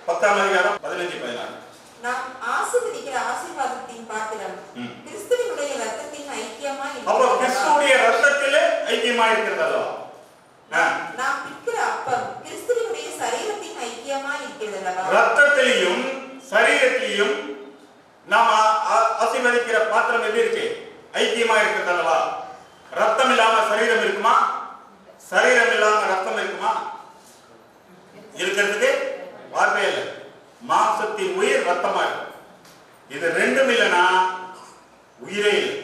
10ஆம் அதிகாரம் 15-16 நாம் ஆசீர்வதிக்கிற ஆசீர்வாதத்தின் பாத்திரம் கிறிஸ்துவினுடைய இரத்தத்தின் ஐக்கியமா இருக்கிறது. அப்ப கிறிஸ்துவுடைய இரத்தத்திலே ஐக்கியமா இருக்கிறது. நாம் பிற்கிற அப்பம் கிறிஸ்துவினுடைய சரீரத்தின் சரீரத்திலையும் நாம் ஆசீர்வதிக்கிற பாத்திரம் எப்படி இருக்கு? ஐக்கியமா இருக்கிறது அல்லவா? ரத்தம் இல்லாம சரீரம் இருக்குமா? சரீரம் இல்லாம ரத்தம் இருக்குமா? இருக்கிறதுக்கு வாய்ப்பே இல்லை. மாம்சத்தின் உயிர் ரத்தமா இருக்கும். இது ரெண்டும் இல்லைன்னா உயிரே இல்லை.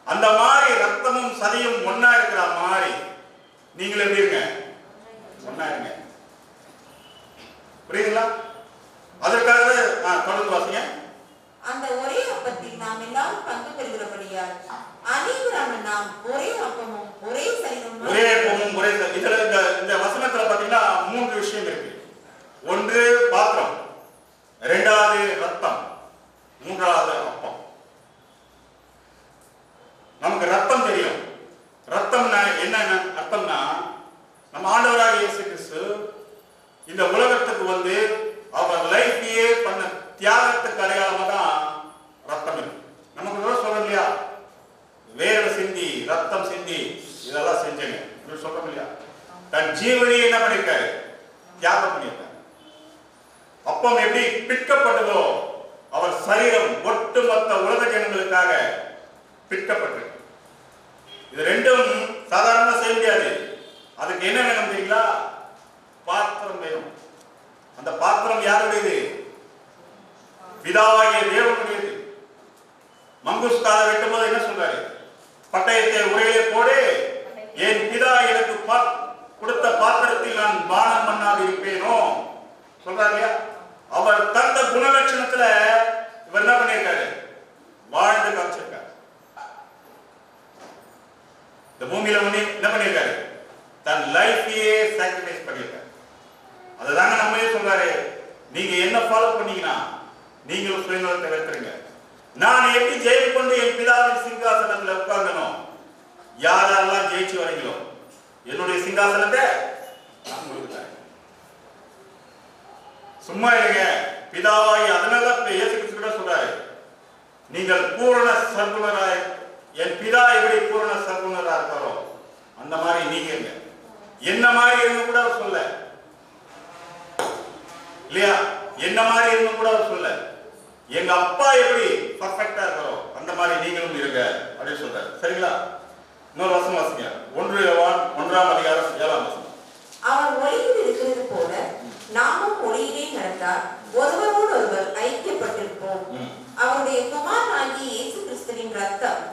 அந்த மாதிரி ரத்தமும் சதையும் ஒன்னா இருக்கிற மாதிரி நீங்கள் எப்படி இருங்க? ஒன்னா இருங்க. புரியுதுங்களா? அதற்காக தொடர்ந்து வாசிங்க. அந்த ஒரே அப்பத்தில் நாம் எல்லாரும் பங்கு பெறுகிறபடியால் அனைவரான நாம் ஒரே அப்பமும் ஒரே சரீரமும் ஒரே அப்பமும் ஒரே இதுல இந்த வசனத்துல பாத்தீங்கன்னா 3 விஷயம் இருக்கு. ஒன்று பாத்திரம், இரண்டாவது ரத்தம், மூன்றாவது அப்பம். நமக்கு ரத்தம் தெரியும். ரத்தம்னா என்ன அர்த்தம்னா, நம்ம ஆண்டவராக இயேசு கிறிஸ்து இந்த உலகத்துக்கு வந்து அவர் லைஃபையே பண்ண தியாகத்துக்கு அடையாளமா தான் ரத்தம் இருக்கு. நமக்கு கூட சொல்றோம் இல்லையா? வேர்வை சிந்தி ரத்தம் சிந்தி இதெல்லாம் செஞ்சேங்க சொல்றோம் இல்லையா? தன் ஜீவனையை என்ன பண்ணிருக்காரு? தியாகம் பண்ணியிருக்காரு. அப்பம் எப்படி பிற்கப்பட்டதோ அவர் சரீரம் ஒட்டுமொத்த உலக ஜனங்களுக்காக பிற்கப்பட்டிருக்கு. இது ரெண்டும் சாதாரண செய்ய முடியாது. அதுக்கு என்ன வேணும் தெரியுங்களா? பாத்திரம் வேணும். அந்த பாத்திரம் யாருடையது? பிதாவாகிய தேவனுடையது. மங்குஸ்கால வெட்டும் போது என்ன சொல்றாரு? பட்டயத்தை உரையிலே போடு, என் பிதா எனக்கு கொடுத்த பாத்திரத்தில் நான் பானம் பண்ணாது இருப்பேனோ சொல்றாரு. அவர் தந்த குணலட்சணத்துல இவர் என்ன பண்ணிருக்காரு? வாழ்ந்து காமிச்சிருக்காரு. இந்த பூமியில என்ன பண்ணிருக்காரு? தன் லைஃபையே சாக்ரிஃபைஸ் பண்ணிருக்காரு. அதுதாங்க நம்மளே சொல்றாரு, நீங்க என்ன ஃபாலோ பண்ணீங்கன்னா நீங்களும் சுயநலத்தை வெறுத்துருங்க. நான் எப்படி ஜெயம் கொண்டு என் பிதாவின் சிங்காசனத்துல உட்கார்ந்தனோ, யாரெல்லாம் ஜெயிச்சு வரீங்களோ என்னுடைய சிங்காசனத்தை சும்மா இல்லைங்க. பிதாவாய் அதனால இயேசு கிறிஸ்து கூட சொல்றாரு, நீங்கள் பூரண சர்க்குணராய் என் பிதா எப்படி பூரண சர்க்குணரா இருக்காரோ அந்த மாதிரி நீங்க இருங்க. என்ன மாதிரி இருங்க கூட சொல்ல இல்லையா? என்ன மாதிரி இருங்க கூட சொல்ல. எங்க அப்பா எப்படி பர்ஃபெக்ட்டா இருக்காரோ அந்த மாதிரி நீங்களும் இருங்க அப்படின்னு சொல்றாரு. சரிங்களா? இன்னொரு வசனம் வாசிங்க. 1 யோவான் 1ஆம் அதிகாரம் 7ஆம் வசனம். அவர் ஒளியில் இருக்கிறது போல நாமும் ஒளியிலே நடந்தால் ஒருவரோடு ஒருவர் ஐக்கியப்பட்டிருப்போம். அவருடைய குமாரனாகிய இயேசு கிறிஸ்துவின் ரத்தம்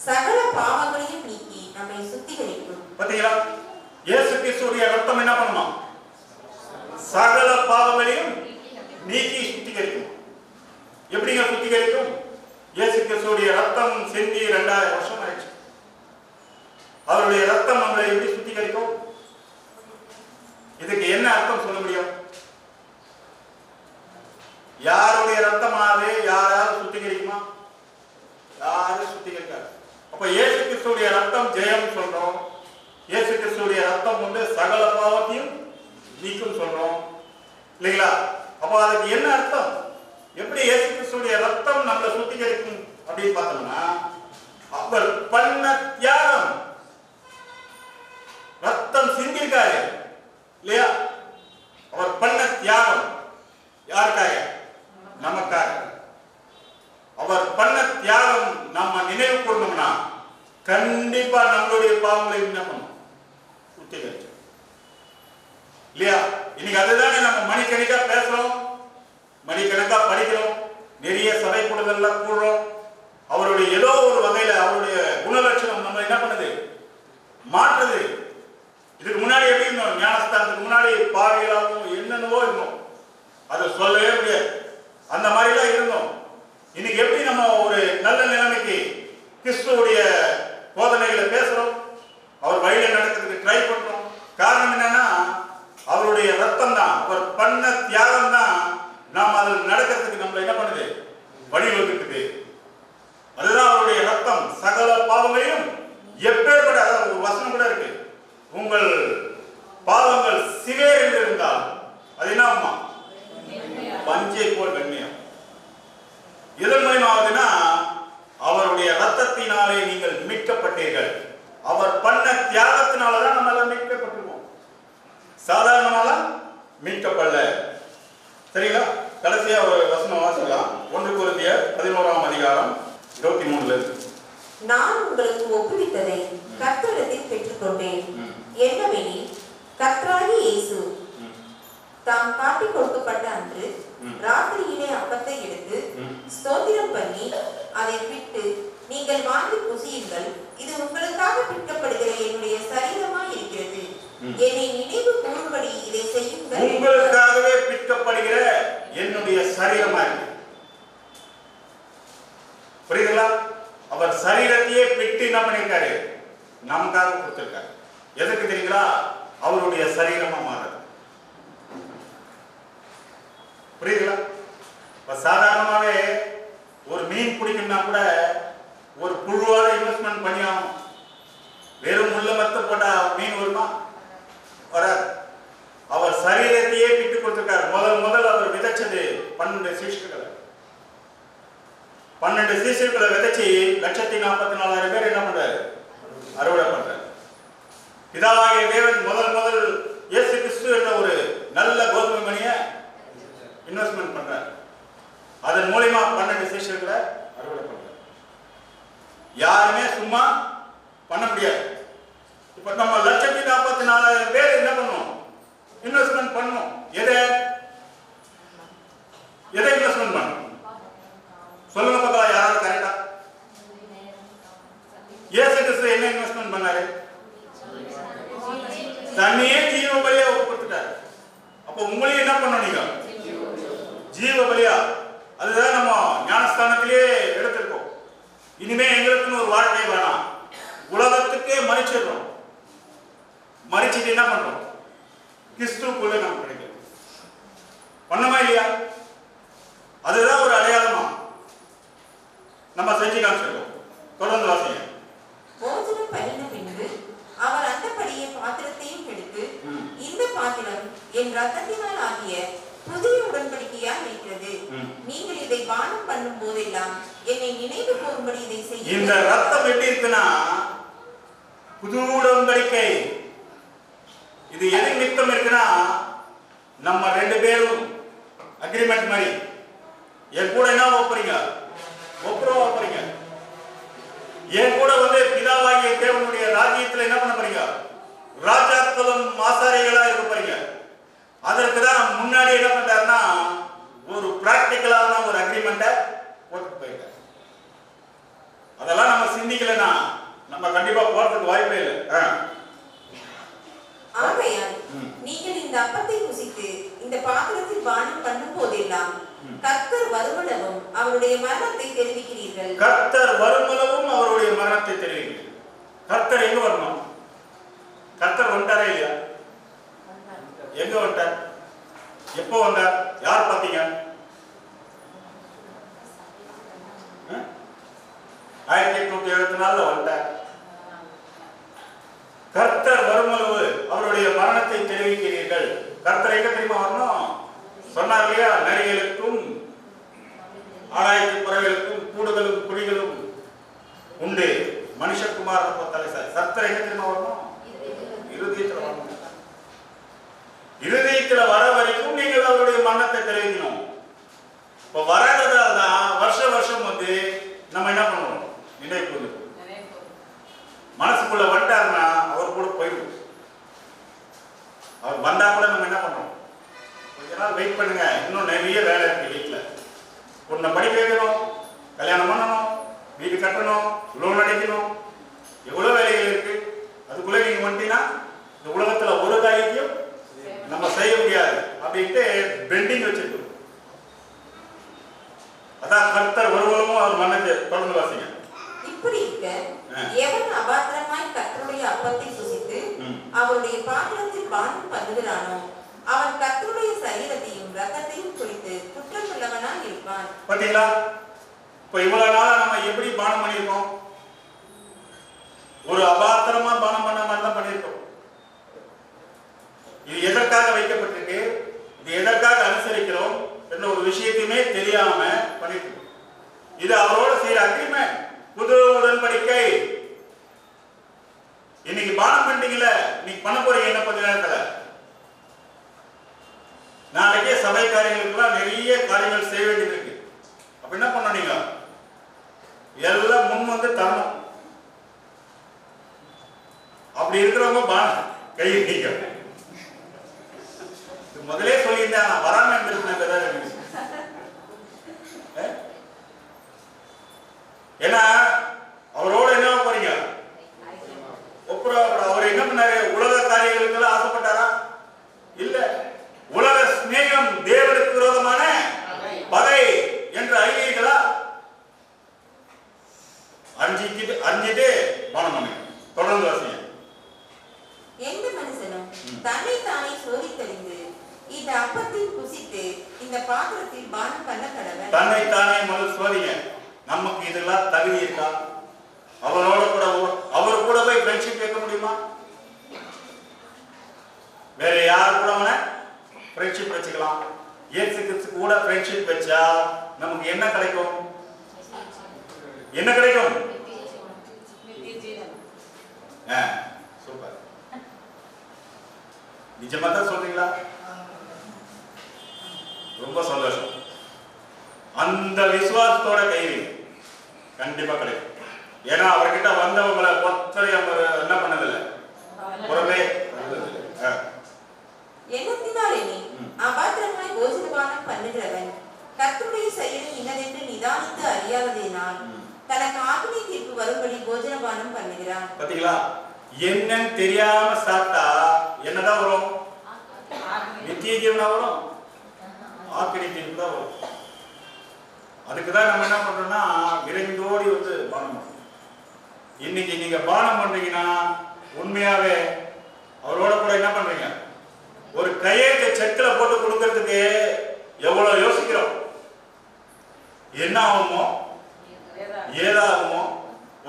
சகல பாவங்களையும் நீக்கி நம்மை சுத்திகரிக்கும். பாத்தீங்களா? இயேசு கிறிஸ்துவுடைய ரத்தம் என்ன பண்ணுமா? சகல பாவங்களையும் நீக்கி சுத்திகரிக்கும். எப்படிங்க சுத்திகரிக்கும்? இயேசு கிறிஸ்துவுடைய ரத்தம் சிந்தி 2000 வருஷம் ஆயிடுச்சு. அவருடைய ரத்தம் நம்மளை எப்படி சுத்திகரிக்கும்? இதுக்கு என்ன அர்த்தம் சொல்ல முடியும்? யாருடைய ரத்தமாவே யாராவது சுத்திகரிக்குமா? யாரும் சுத்திகரிக்காது. அப்ப இயேசு கிறிஸ்துவுடைய ரத்தம் ஜெயம் சொல்றோம். இயேசு கிறிஸ்துவுடைய ரத்தம் வந்து சகல பாவத்தையும் நீக்கும் சொல்றோம் இல்லைங்களா? அப்ப அதுக்கு என்ன அர்த்தம்? எப்படி இயேசு கிறிஸ்துவுடைய ரத்தம் நம்மளை சுத்திகரிக்கும் அப்படின்னு பார்த்தோம்னா, அவர் பண்ண தியாகம், ரத்தம் சிந்திருக்காரு இல்லையா? அவர் பண்ண தியாகம் யாருக்காக? நமக்காக. அவர் பண்ண தியாகம் நம்ம நினைவு கூர்ந்தோம்னா கண்டிப்பா நம்மளுடைய பாவங்களை என்ன பண்ணும்? சுத்திகரிச்சு இல்லையா? இன்னைக்கு அதுதானே நம்ம மணிக்கணக்கா பேசுறோம், மணிக்கணக்கா படிக்கிறோம், நிறைய சபை கூடுதல்ல கூடுறோம். அவருடைய ஏதோ ஒரு வகையில அவருடைய குணலட்சணம் நம்ம என்ன பண்ணுது? மாற்றுது. இதுக்கு முன்னாடி எப்படி இருந்தோம்? ஞானஸ்தானத்துக்கு முன்னாடி பாவிகளாகவும் என்னென்னவோ இருந்தோம். அதை சொல்லவே முடியாது. அந்த மாதிரிலாம் இருந்தோம். இன்னைக்கு எப்படி நம்ம ஒரு நல்ல நிலைமைக்கு கிறிஸ்துவுடைய போதனைகளை பேசுறோம், அவர் வழியில நடக்கிறதுக்கு ட்ரை பண்றோம். காரணம் என்னன்னா, அவருடைய ரத்தம் தான், அவர் பண்ண தியாகம் தான் நாம் அதில் நடக்கிறதுக்கு நம்மளை என்ன பண்ணுது? வழிவகுக்குது. அதுதான் அவருடைய ரத்தம் சகல பாவங்களையும் எப்பேற்பட்ட, ஒரு வசனம் கூட இருக்கு, உங்கள் பாவங்கள் சிவேர் என்று இருந்தால் அது என்ன ஆகுமா? பஞ்சை போல் வெண்மையா. எதன் மூலமாவதுன்னா, அவருடைய ரத்தத்தினாலே நீங்கள் மீட்கப்பட்டீர்கள். அவர் பண்ண தியாகத்தினாலதான் நம்ம எல்லாம் மீட்கப்பட்டிருக்கோம். சாதாரணமால மீட்கப்படல. சரிங்களா? கடைசியா ஒரு வசனம் வாசிக்கலாம். 1 கொரிந்தியர் 11ஆம் அதிகாரம் 23ல இருக்கு. நான் உங்களுக்கு ஒப்புவித்ததை கர்த்தரிடத்தில் பெற்றுக்கொண்டேன். என்னவெனில் கர்த்தராகிய இயேசு தாம் காட்டிக் கொடுக்கப்பட்ட அன்று ராத்திரியிலே அப்பத்தை எடுத்து ஸ்தோத்திரம் பண்ணி அதை பிட்டு, நீங்கள் வாங்கி புசியுங்கள், இது உங்களுக்காக பிற்கப்படுகிற என்னுடைய சரீரமாய் இருக்கிறது, என்னை நினைவு கூறும்படி இதை செய்யுங்கள். உங்களுக்காகவே பிற்கப்படுகிற என்னுடைய சரீரமாய் இருக்கு. புரியுதுங்களா? அவர் சரீரத்தையே பிட்டு என்ன பண்ணிருக்காரு? நமக்காக கொடுத்திருக்காரு. எதுக்கு தெரியுங்களா? அவருடைய சரீரமா மாறுது. புரியுதுங்களா? சாதாரணமாவே ஒரு மீன் பிடிக்கணும்னா கூட ஒரு புழுவாக இன்வெஸ்ட்மெண்ட் பண்ணி ஆகும். வெறும் முள்ள மத்த போட்டா மீன் வருமா? வராது. அவர் சரீரத்தையே பிட்டு கொடுத்திருக்காரு. முதல் அவர் விதைச்சது 12 சீஷர்களை. 12 சீஷர்களை விதைச்சு 1,44,000 பேர் என்ன பண்றாரு? அறுவடை பண்றாரு. பிதாவாகிய தேவன் முதல் இயேசு கிறிஸ்து என்ற ஒரு நல்ல கோதுமை மணியை இன்வெஸ்ட்மெண்ட் பண்றாரு. அதன் மூலமா 12 சீஷர்களை அறுவடை பண்றாரு. யாருமே சும்மா பண்ண முடியாது. இப்ப நம்ம 1,44,000 பேர் என்ன பண்ணணும்? இன்வெஸ்ட்மெண்ட் பண்ணணும். எதை இன்வெஸ்ட்மெண்ட் பண்ணணும்? சொல்லுங்க பார்க்கலாம். யாராவது கரெக்டா? இயேசு கிறிஸ்து என்ன இன்வெஸ்ட்மெண்ட் பண்ணாரு? தன்னையே ஜீவ பலியா கொடுத்துட்டாரு. அப்ப உங்களையும் என்ன பண்ணணும்? நீங்க ஜீவ பலியா. அதுதான் நம்ம ஞானஸ்தானத்திலே எடுத்திருக்கோம். இனிமே எங்களுக்குன்னு ஒரு வாழ்க்கை வேணாம், உலகத்துக்கே மறிச்சிடுறோம். மறிச்சிட்டு என்ன பண்றோம்? கிறிஸ்துக்குள்ள நம்ம கிடைக்கும். பண்ணமா இல்லையா? அதுதான் ஒரு அடையாளமா நம்ம செஞ்சு காமிச்சிருக்கோம். தொடர்ந்து வாசிங்க. போஜனம் பண்ணின பின்பு அவர் அந்தபடியே பாத்திரத்தையும் எடுத்து, இந்த பாத்திரம் என் ரத்தத்தினால் ஆகிய புதிய உடன்படிக்கையாய் இருக்கிறது, நீங்கள் இதை பானம் பண்ணும் போதெல்லாம் என்னை நினைவு கூறும்படி இதை செய்யுங்கள். இந்த ரத்தம் எப்படி இருக்குன்னா புது உடன்படிக்கை. இது எது நிமித்தம் இருக்குன்னா, நம்ம 2 பேரும் அக்ரிமெண்ட் மாதிரி என் கூட என்ன ஒப்புறீங்க? ஒப்புறீங்க. என் கூட பிதாவாகிய தேவனுடைய ராஜ்யத்தில் என்ன பண்ண போறீங்க? ராஜாக்களும் ஆசாரிகளா இருக்க போறீங்க. அதற்கு தான் முன்னாடி என்ன பண்றாருன்னா ஒரு பிராக்டிகலான ஒரு அக்ரிமெண்ட்டை போட்டு போயிருக்காரு. அதெல்லாம் நம்ம சிந்திக்கலன்னா நம்ம கண்டிப்பா போறதுக்கு வாய்ப்பே இல்லை. ஆகையால் நீங்கள் இந்த அப்பத்தை புசித்து இந்த பாத்திரத்தில் பானம் பண்ணும் போதெல்லாம் கர்த்தர் வருமளவும் அவருடைய மரணத்தை தெரிவிக்கிறீர்கள். கர்த்தர் வருமளவும் அவருடைய மரணத்தை தெரிவிக்கிறீர்கள். கர்த்தர் எங்க வரணும்? கர்த்தர் வந்துட்டாரா இல்லையா? எங்க வந்துட்டார்? எப்போ வந்தார்? யார் பார்த்தீங்க? 1874 வந்துட்டார். கர்த்தர் வருமளவு அவருடைய மரணத்தை தெரிவிக்கிறீர்கள். கர்த்தர் எங்க தெரியுமா வரணும்? சொன்னார் இல்லையா? நரிகளுக்கும் ஆராய்ச்சி பறவைகளுக்கும் கூடுகளும் குழிகளும் உண்டு, மனுஷகுமாரன் தலை சார். கர்த்தர் எங்க தெரியுமா வரணும்? இருதயத்தில் வரணும். இருதயத்தில் வர வரைக்கும் நீங்கள் அவருடைய மரணத்தை தெரிவிக்கணும். இப்போ வராததால் தான் வருஷம் நம்ம என்ன பண்ணுவோம்? நினைவு மனசுக்குள்ள வந்துட்டாருன்னா அவர் கூட போயிடும். அவர் வந்தா கூட நம்ம என்ன பண்றோம்? கொஞ்ச நாள் வெயிட் பண்ணுங்க, இன்னும் நிறைய வேலை இருக்கு. வீட்டில் பொண்ணை படிக்க வைக்கணும், கல்யாணம் பண்ணணும், வீடு கட்டணும், லோன் அடைக்கணும், எவ்வளோ வேலைகள் இருக்கு. அதுக்குள்ளே நீங்க வந்துட்டீங்கன்னா இந்த உலகத்துல ஒரு காரியத்தையும் நம்ம செய்ய முடியாது அப்படின்ட்டு பெண்டிங் வச்சிருக்கோம். அதான் கர்த்தர் வருவலும் அவர் மனதை தொடர்ந்து வாசிங்க. இப்படி இருக்க எவன் அபாத்திரமாய் கர்த்தருடைய அப்பத்தை புசித்து அவருடைய பாத்திரத்தில் பானம் பண்ணுகிறானோ அவன் கர்த்தருடைய சரீரத்தையும் ரத்தத்தையும் குறித்து குற்றம் உள்ளவனாய் இருப்பான். பாத்தீங்களா? இப்ப இவ்வளவு நாளா நம்ம எப்படி பானம் பண்ணியிருக்கோம்? ஒரு அபாத்திரமா பானம் பண்ண மாதிரி தான் பண்ணியிருக்கோம். இது எதற்காக வைக்கப்பட்டிருக்கு, இது எதற்காக அனுசரிக்கிறோம் என்ற ஒரு விஷயத்தையுமே தெரியாம பண்ணிட்டு இருக்கோம். இது அவரோட செய்யற அக்ரிமெண்ட், புது உடன்படிக்கை. இன்னைக்கு பானம் பண்ணிட்டீங்கல்ல, இன்னைக்கு பண்ண போறீங்க என்ன கொஞ்ச நேரத்துல? நாளை நாளைக்கே சபை காரியங்களுக்கெல்லாம் நிறைய காரியங்கள் செய்ய வேண்டியது இருக்கு. அப்ப என்ன பண்ண நீங்க எல்லாம் முன் வந்து தரணும். அப்படி இருக்கிறவங்க கை நீங்க முதலே சொல்லியிருந்தேன், நான் வராம இருந்திருக்கேன். ஏன்னா அவரோட என்ன போறீங்க அவர் என்ன பண்ணாரு? உலக காரியங்களுக்கெல்லாம் ஆசைப்பட்டாரா? இல்ல. உலக ஸ்நேகம் தேவனுக்கு விரோதமான பகை என்று அறிவீர்களா? அறிஞ்சிட்டு பானம் பண்ணுங்க. தொடர்ந்து வாசிங்க. எந்த மனுஷனும் தன்னை தானே சோதித்தறிந்து இந்த அப்பத்தில் புசித்து இந்த பாத்திரத்தில் பானம் பண்ண கடவன். தன்னை தானே முதல் சோதிங்க. நமக்கு இதெல்லாம் தகுதி இருக்கா? அவரோட கூட அவர் கூட போய் ஃப்ரெண்ட்ஷிப் வைக்க முடியுமா? வேற யார் கூட ஃப்ரெண்ட்ஷிப் வச்சுக்கலாம்? இயேசு கிறிஸ்து கூட ஃப்ரெண்ட்ஷிப் வச்சா நமக்கு என்ன கிடைக்கும்? என்ன கிடைக்கும்? சூப்பர். நிஜமா தான் சொல்றீங்களா? ரொம்ப சந்தோஷம். அந்த விசுவாசத்தோட கைவி கண்டிப்பா கிடைக்கும். ஏன்னா அவர்கிட்ட வந்தவங்களை ஒத்தரை அவர் என்ன பண்ணதில்லை, புறமே எண்ணத்தினாலே அபாத்திரமாய் போஜனபானம் பண்ணுகிறவன் கர்த்தருடைய செயல் இன்னதென்று நிதானித்து அறியாததினால் தனக்கு ஆத்மீக தீர்ப்பு வரும்படி போஜனபானம் பண்ணுகிறான். பாத்தீங்களா? என்னன்னு தெரியாம சாப்பிட்டா என்னதான் வரும்? நித்திய ஜீவனா வரும், ஆக்கினி தீர்ப்பு தான் வரும். அதுக்குதான் நம்ம என்ன பண்றோம்னா விரைந்தோடி வந்து பானம் பண்றோம். இன்னைக்கு நீங்க பானம் பண்றீங்கன்னா உண்மையாவே அவரோட கூட என்ன பண்றீங்க? ஒரு கையெழுத்து செக்ல போட்டு கொடுக்கறதுக்கு எவ்வளவு யோசிக்கிறோம். என்ன ஆகுமோ ஏதாகுமோ,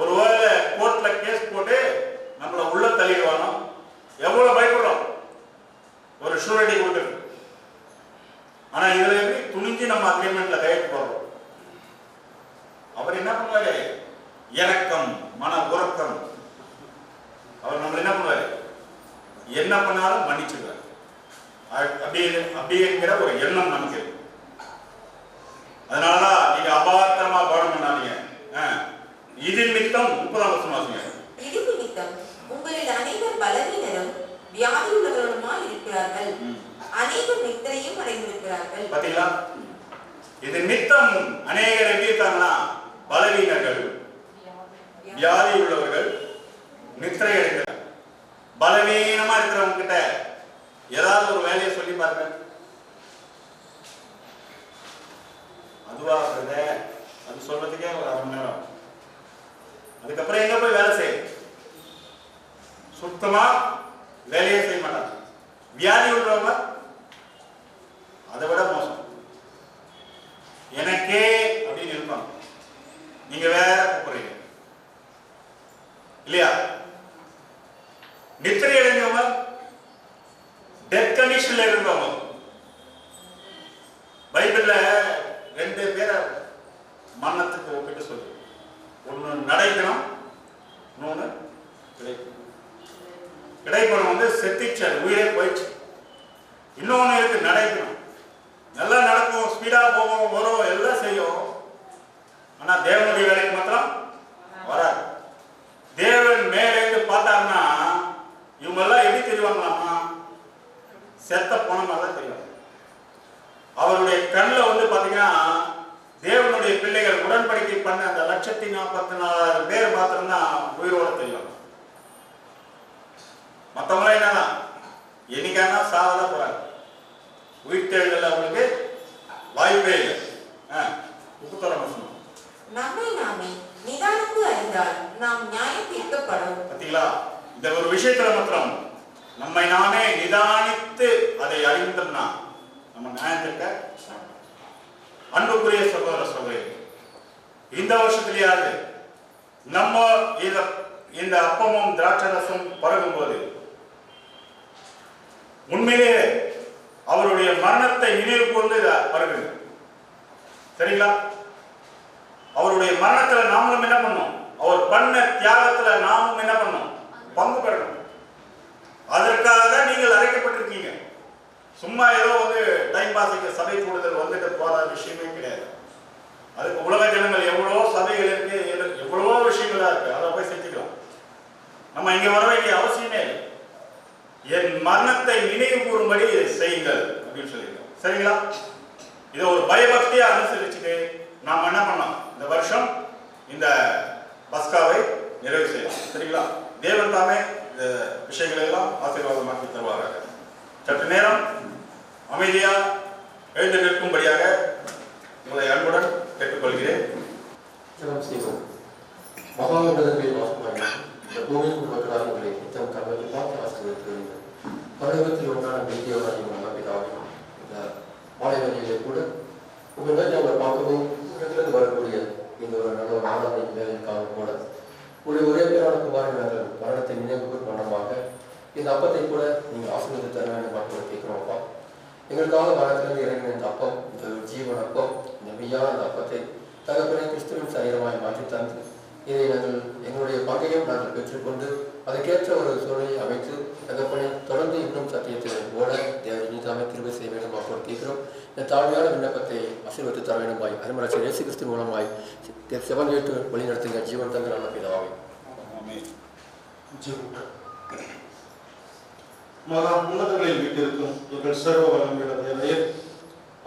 ஒருவேளை கோர்ட்ல கேஸ் போட்டு நம்மள உள்ள தள்ளிடுவானோ, எவ்வளவு பயப்படுறோம் ஒரு ஷூரிட்டி கொடுக்கறது. ஆனா இதுல எப்படி துணிஞ்சு நம்ம அக்ரிமெண்ட்ல கையெழுத்து போடுறோம். அவர் என்ன பண்ணுவாரு? இரக்கம், மன உறக்கம். அவர் நம்ம என்ன பண்ணுவாரு? என்ன பண்ணாலும் மன்னிச்சுடுவார். அப்படிங்கிற ஒரு எண்ணம் நமக்கு. அதனாலதான் நீங்க அபாத்திரமா பாடம் பண்ணாதீங்க. இது நிமித்தம் 30ஆம் வசனம் வாசிங்க. இது நிமித்தம் உங்களில் அனைவர் பலவீனரும் வியாதி உள்ளவர்களுமாய் இருக்கிறார்கள், அநேகர் நித்திரையும் அடைந்திருக்கிறார்கள். பாத்தீங்களா? இது நிமித்தம் அநேகர் எப்படி இருக்காங்களா? பலவீனர்கள், வியாதி உள்ளவர்கள், நித்திரை அடைகிறார். பலவீனமா இருக்கிறவங்க கிட்ட ஏதாவது ஒரு வேலையை சொல்லி பாருங்க. அதுவா அது சொல்றதுக்கே ஒரு 1/2 மணி நேரம். அதுக்கப்புறம் எங்க போய் வேலை செய்ய? சுத்தமா வேலையே செய்ய மாட்டாங்க. வியாதி உள்ளவங்க அதை விட மோசம். எனக்கே அப்படின்னு இருப்பாங்க. நீங்க வேற கூப்பிடுறீங்க இல்லையா? நித்திரை அடைஞ்சவங்க, டெத் கண்டிஷன்ல இருந்தவங்க. பைபிள்ல 2 பேரை மரணத்துக்கு ஒப்பிட்டு சொல்லு. ஒன்னு நடைக்கணும், இன்னொன்னு கிடைக்கணும். கிடைக்கணும் வந்து செத்திச்சார், உயிரே போயிடுச்சு. இன்னொன்னு இருக்கு நடைக்கணும். நல்லா நடக்கும், ஸ்பீடா போவோம், வரும், எல்லாம் செய்யும். ஆனா தேவனுடைய வேலைக்கு மாத்திரம் வராது. தேவன் மேலேருந்து பார்த்தாருன்னா இவங்க எல்லாம் எப்படி தெரிவாங்களாமா? செத்த போன மாதிரிதான் தெரியும். அவருடைய கண்ணில் வந்து பாத்தீங்கன்னா தேவனுடைய பிள்ளைகள் உடன்படிக்கை பண்ண அந்த 1,44,000 பேர் மாத்திரம்தான் உயிரோட தெரியும். மற்றவங்கள என்னன்னா என்னைக்கானா சாவதான் போறாங்க. உயிர் தேடுதல் அவங்களுக்கு வாய்ப்பே இல்லை. நம்மை நாமே நிதானித்து அறிந்தால் நாம் நியாயம் தீர்க்கப்படும். பாத்தீங்களா? இந்த ஒரு விஷயத்துல மாத்திரம் நம்மை நாமே நிதானித்து அதை அறிந்தோம்னா நம்ம நியாயத்திற்கு. அன்புக்குரிய சகோதர சகோதரி, இந்த வருஷத்திலேயாவது நம்ம இந்த அப்பமும் திராட்சை ரசம் பருகும் போது உண்மையிலே அவருடைய மரணத்தை நினைவு கூர்ந்து பருகுங்க. சரிங்களா? அவருடைய மரணத்துல நாமளும் என்ன பண்ணோம்? அவர் பண்ண தியாகத்துல நாமும் என்ன பண்ணோம்? பங்கு பெறணும். அதற்காக தான் நீங்கள் அழைக்கப்பட்டிருக்கீங்க. சும்மா ஏதோ வந்து டைம் பாஸுக்கு சபை கூடுதல் வந்துட்டு போற விஷயமே கிடையாது. அதுக்கு உலக ஜனங்கள் எவ்வளவோ சபைகள் இருக்கு, எவ்வளவோ விஷயங்களா இருக்கு, அதை போய் செஞ்சுக்கலாம். நம்ம இங்க வர வேண்டிய அவசியமே இல்லை. என் மரணத்தை நினைவு கூறும்படி இதை செய்யுங்கள் அப்படின்னு சொல்லியிருக்கோம். சரிங்களா? இதை ஒரு பயபக்தியா அனுசரிச்சுட்டு நாம் என்ன பண்ணோம், இந்த வருஷம் இந்த பஸ்காவை நிறைவு செய்யலாம். சரிங்களா? தேவன் தாமே இந்த விஷயங்களை எல்லாம் ஆசீர்வாதமாக்கி தருவார்கள். சற்று நேரம் அமைதியா எழுந்து நிற்கும்படியாக உங்களை அன்புடன் கேட்டுக்கொள்கிறேன். மகாநகரங்களில் வாசமாக இந்த பூமியின் மக்களாக உங்களை நித்தம் கண்களை பார்த்து ஆசீர்வதிக்கிறீர்கள். தமிழகத்தில் ஒன்றான மீதியோராக மகாபிதாவே, இந்த மாலை வேலையிலே கூட உங்கள் வேலை அவங்களை பார்க்கவும் இடத்திலிருந்து வரக்கூடிய இந்த ஒரு நல்ல ஒரு ஆராதனை வேலைக்காக கூட ஒரே பேரான குமாரின் நாங்கள் மரணத்தை நினைவு மரணமாக இந்த அப்பத்தை கூட நீங்கள் ஆசீர்வதித்து தர வேண்டும் பார்த்து கேட்கிறோம். அப்பா, எங்களுக்காக மரணத்திலிருந்து இறங்கின இந்த அப்பம், இந்த ஜீவன் அப்பம், இந்த மெய்யான அந்த அப்பத்தை தகப்பனை கிறிஸ்துவின் சரீரமாய் மாற்றி தந்து இதை நாங்கள் எங்களுடைய பங்கையும் நாங்கள் பெற்றுக்கொண்டு அதற்கேற்ற ஒரு சூழலை அமைத்து தகப்பனை தொடர்ந்து இன்னும் சத்தியத்தை ஓட நீதாமே கிருபை செய்ய வேண்டும் அப்போது கேட்கிறோம். இந்த தாழ்மையான விண்ணப்பத்தை ஆசீர்வதித்து தர வேண்டுமாய் அருமராட்சி இயேசு கிறிஸ்து மூலமாய் செவன் கேட்டு வழி நடத்துங்க. ஜீவன் தங்க நல்ல பிதாவே. மகா உன்னதங்களில் வீட்டிற்கும் எங்கள் சர்வ வளமுள்ள தேவையே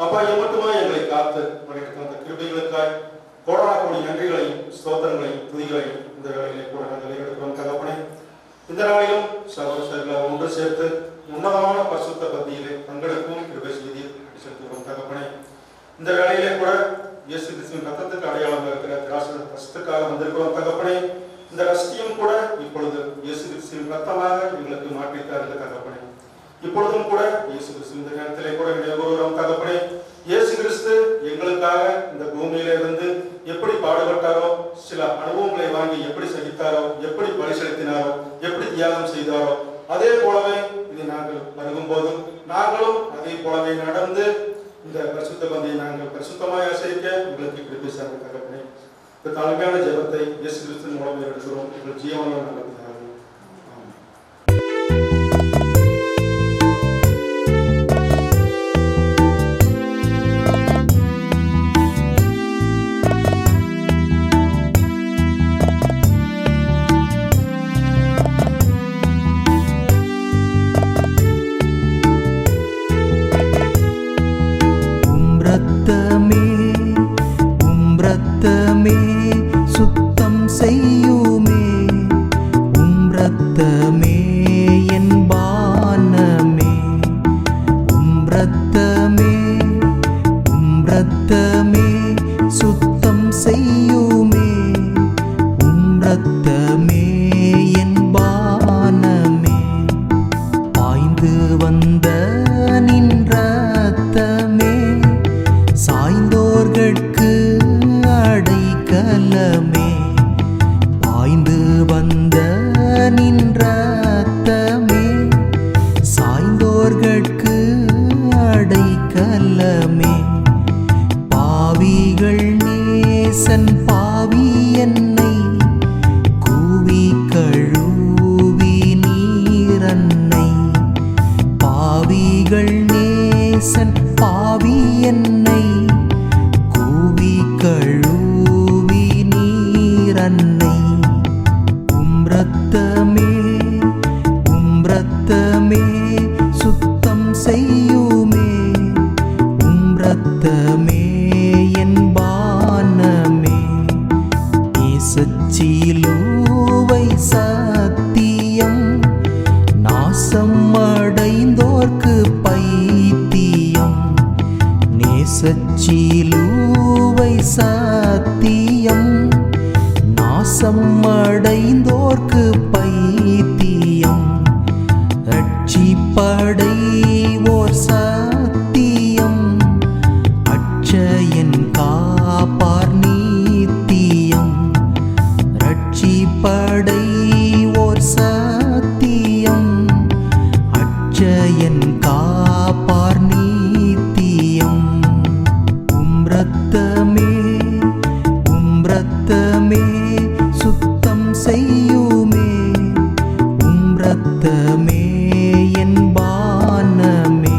அப்பா, மட்டுமா எங்களை காத்து வழிநடத்தும் அந்த கிருபைகளுக்காய் கோடான கோடி நன்றிகளையும் ஸ்தோத்திரங்களையும் துதிகளையும் இந்த வேளையிலே கூட நாங்கள் எடுக்கிறோம் தகப்பனே. இந்த நாளிலும் சகோதரர்களை ஒன்று சேர்த்து உன்னதமான பரிசுத்த பந்தியிலே பங்கெடுக்கும் கிருபை செய்தி செலுத்துகிறோம் தகப்பனே. இந்த வேளையிலே கூட இயேசு கிறிஸ்துவின் ரத்தத்துக்கு அடையாளமாக இருக்கிற ரசத்துக்காக வந்திருக்கிறோம் தகப்பனே. இந்த ரசத்தையும் கூட இப்பொழுது இயேசு கிறிஸ்துவின் ரத்தமாக எங்களுக்கு மாற்றித்தார்கள் தகப்பனே. இப்பொழுதும் கூட இயேசு கிறிஸ்து இந்த நேரத்திலே கூட நினைவுகிறோம் தகப்பனே. இயேசு கிறிஸ்து எங்களுக்காக இந்த பூமியில இருந்து எப்படி பாடுபட்டாரோ, சில அனுபவங்களை வாங்கி எப்படி சகித்தாரோ, எப்படி பலி செலுத்தினாரோ, எப்படி தியாகம் செய்தாரோ, அதே போலவே இது நாங்கள் வருகும் போதும் நாங்களும் அதே போலவே நடந்து இந்த பரிசுத்த பந்தியை நாங்கள் பரிசுத்தமாய் ஆசரிக்க உங்களுக்கு கிருபை செய்யுங்க தகப்பனே. இந்த தாழ்மையான ஜெபத்தை இயேசு கிறிஸ்துவின் மூலம் எடுக்கிறோம். எங்கள் ஜீவனில் நல்லது. சுத்தம் செய்யுமே உம் இரத்தமே என் பானமே, உம் இரத்தமே சுத்தம் செய்யுமே உம் இரத்தமே என் பானமே. பாய்ந்து வந்த நின் இரத்தமே சாய்ந்தோர்கட்கு அடைக்கலமே, பாய்ந்து வந்த நின் இரத்தமே சாய்ந்தோர்கட்கு அடைக்கலமே. பாவிகள் நேசன் பாவி என்னை கூவி கழுவி நீரன்னை, பாவிகள் நேசன் பாவி என்னை கூவி கழுவி நீரன்னை. உம் இரத்தமே சுத்தம் செய்யுமே உம் இரத்தமே என் பானமே. நேசச்சிலுவை சத்தியம் நாசம் அடைந்தோர்க்கு பைத்தியம், நேசச்சிலுவை சத்தியம் நாசம் அடைந்தோர்க்கு பைத்தியம். ரட்சிப்படைவோர் சத்தியம் அட்சயன் காப்பார் நீத்தியம், ரட்சிப்படைவோர் சத்தியம் அட்சயன் காப்பார் நீத்தியம். உம் இரத்தமே சுத்தம் செய்யுமே உம் இரத்தமே என் பானமே.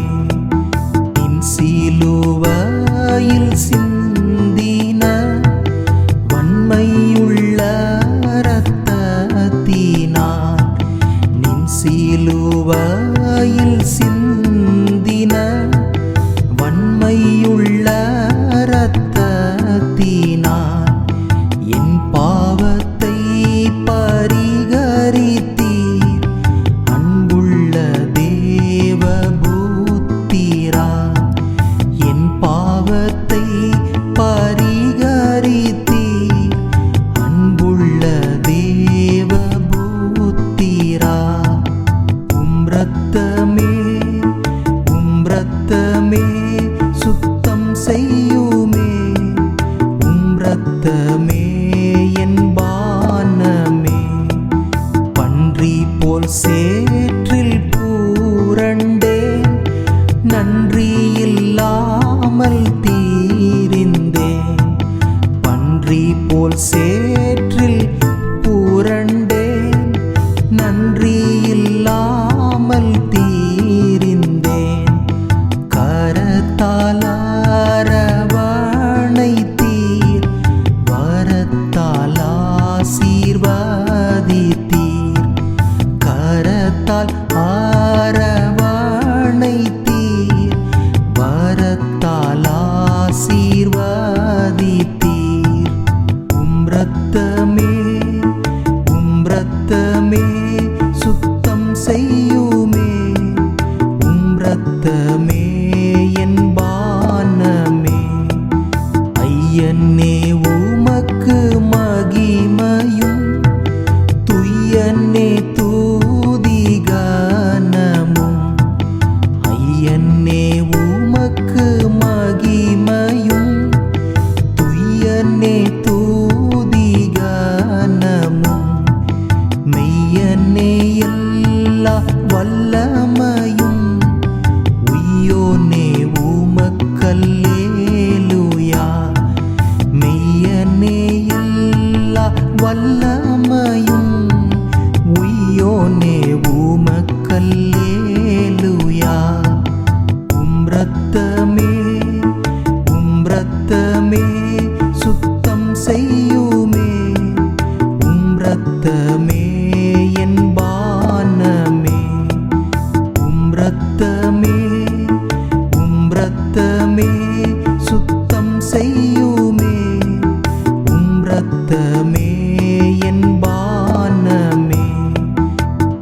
நின் சிலுவையில் சிந்தின வன்மையுள்ள இரத்தத்தினால் என் பாவத்தை பரிகரித்தீர். அன்புள்ள தேவபுத்திரா, என் பாவத்தை பரிகரித்தீர். அன்புள்ள தேவபுத்திரா, உம் இரத்தமே சுத்தம் செய்யுமே. உம் இரத்தமே என் பானமே. பன்றி போல் சேற்றில் பூரண்டேன், நன்றி இல்லாமல் தீரிந்தேன். பன்றி போல் சேற்றில் பூரண்டேன், நன்றி இல்லாமல் தீரிந்தேன். கரத்தால் அரவணைத்தீர், வரத்தால் ஆசீர்வதித்தீர். கரத்தால் அரவணைத்தீர், வரத்தால் ஆசீர்வதித்தீர். உம் இரத்தமே சுத்தம் செய்யுமே. உம் இரத்தமே என் பானமே. ஐயனே உமக்கு மகிமையும், துய்யனே தூதிகானமும். ஐயனே உமக்கு மகிமையும், துய்யனே தூதிகானமும். மெய்யனே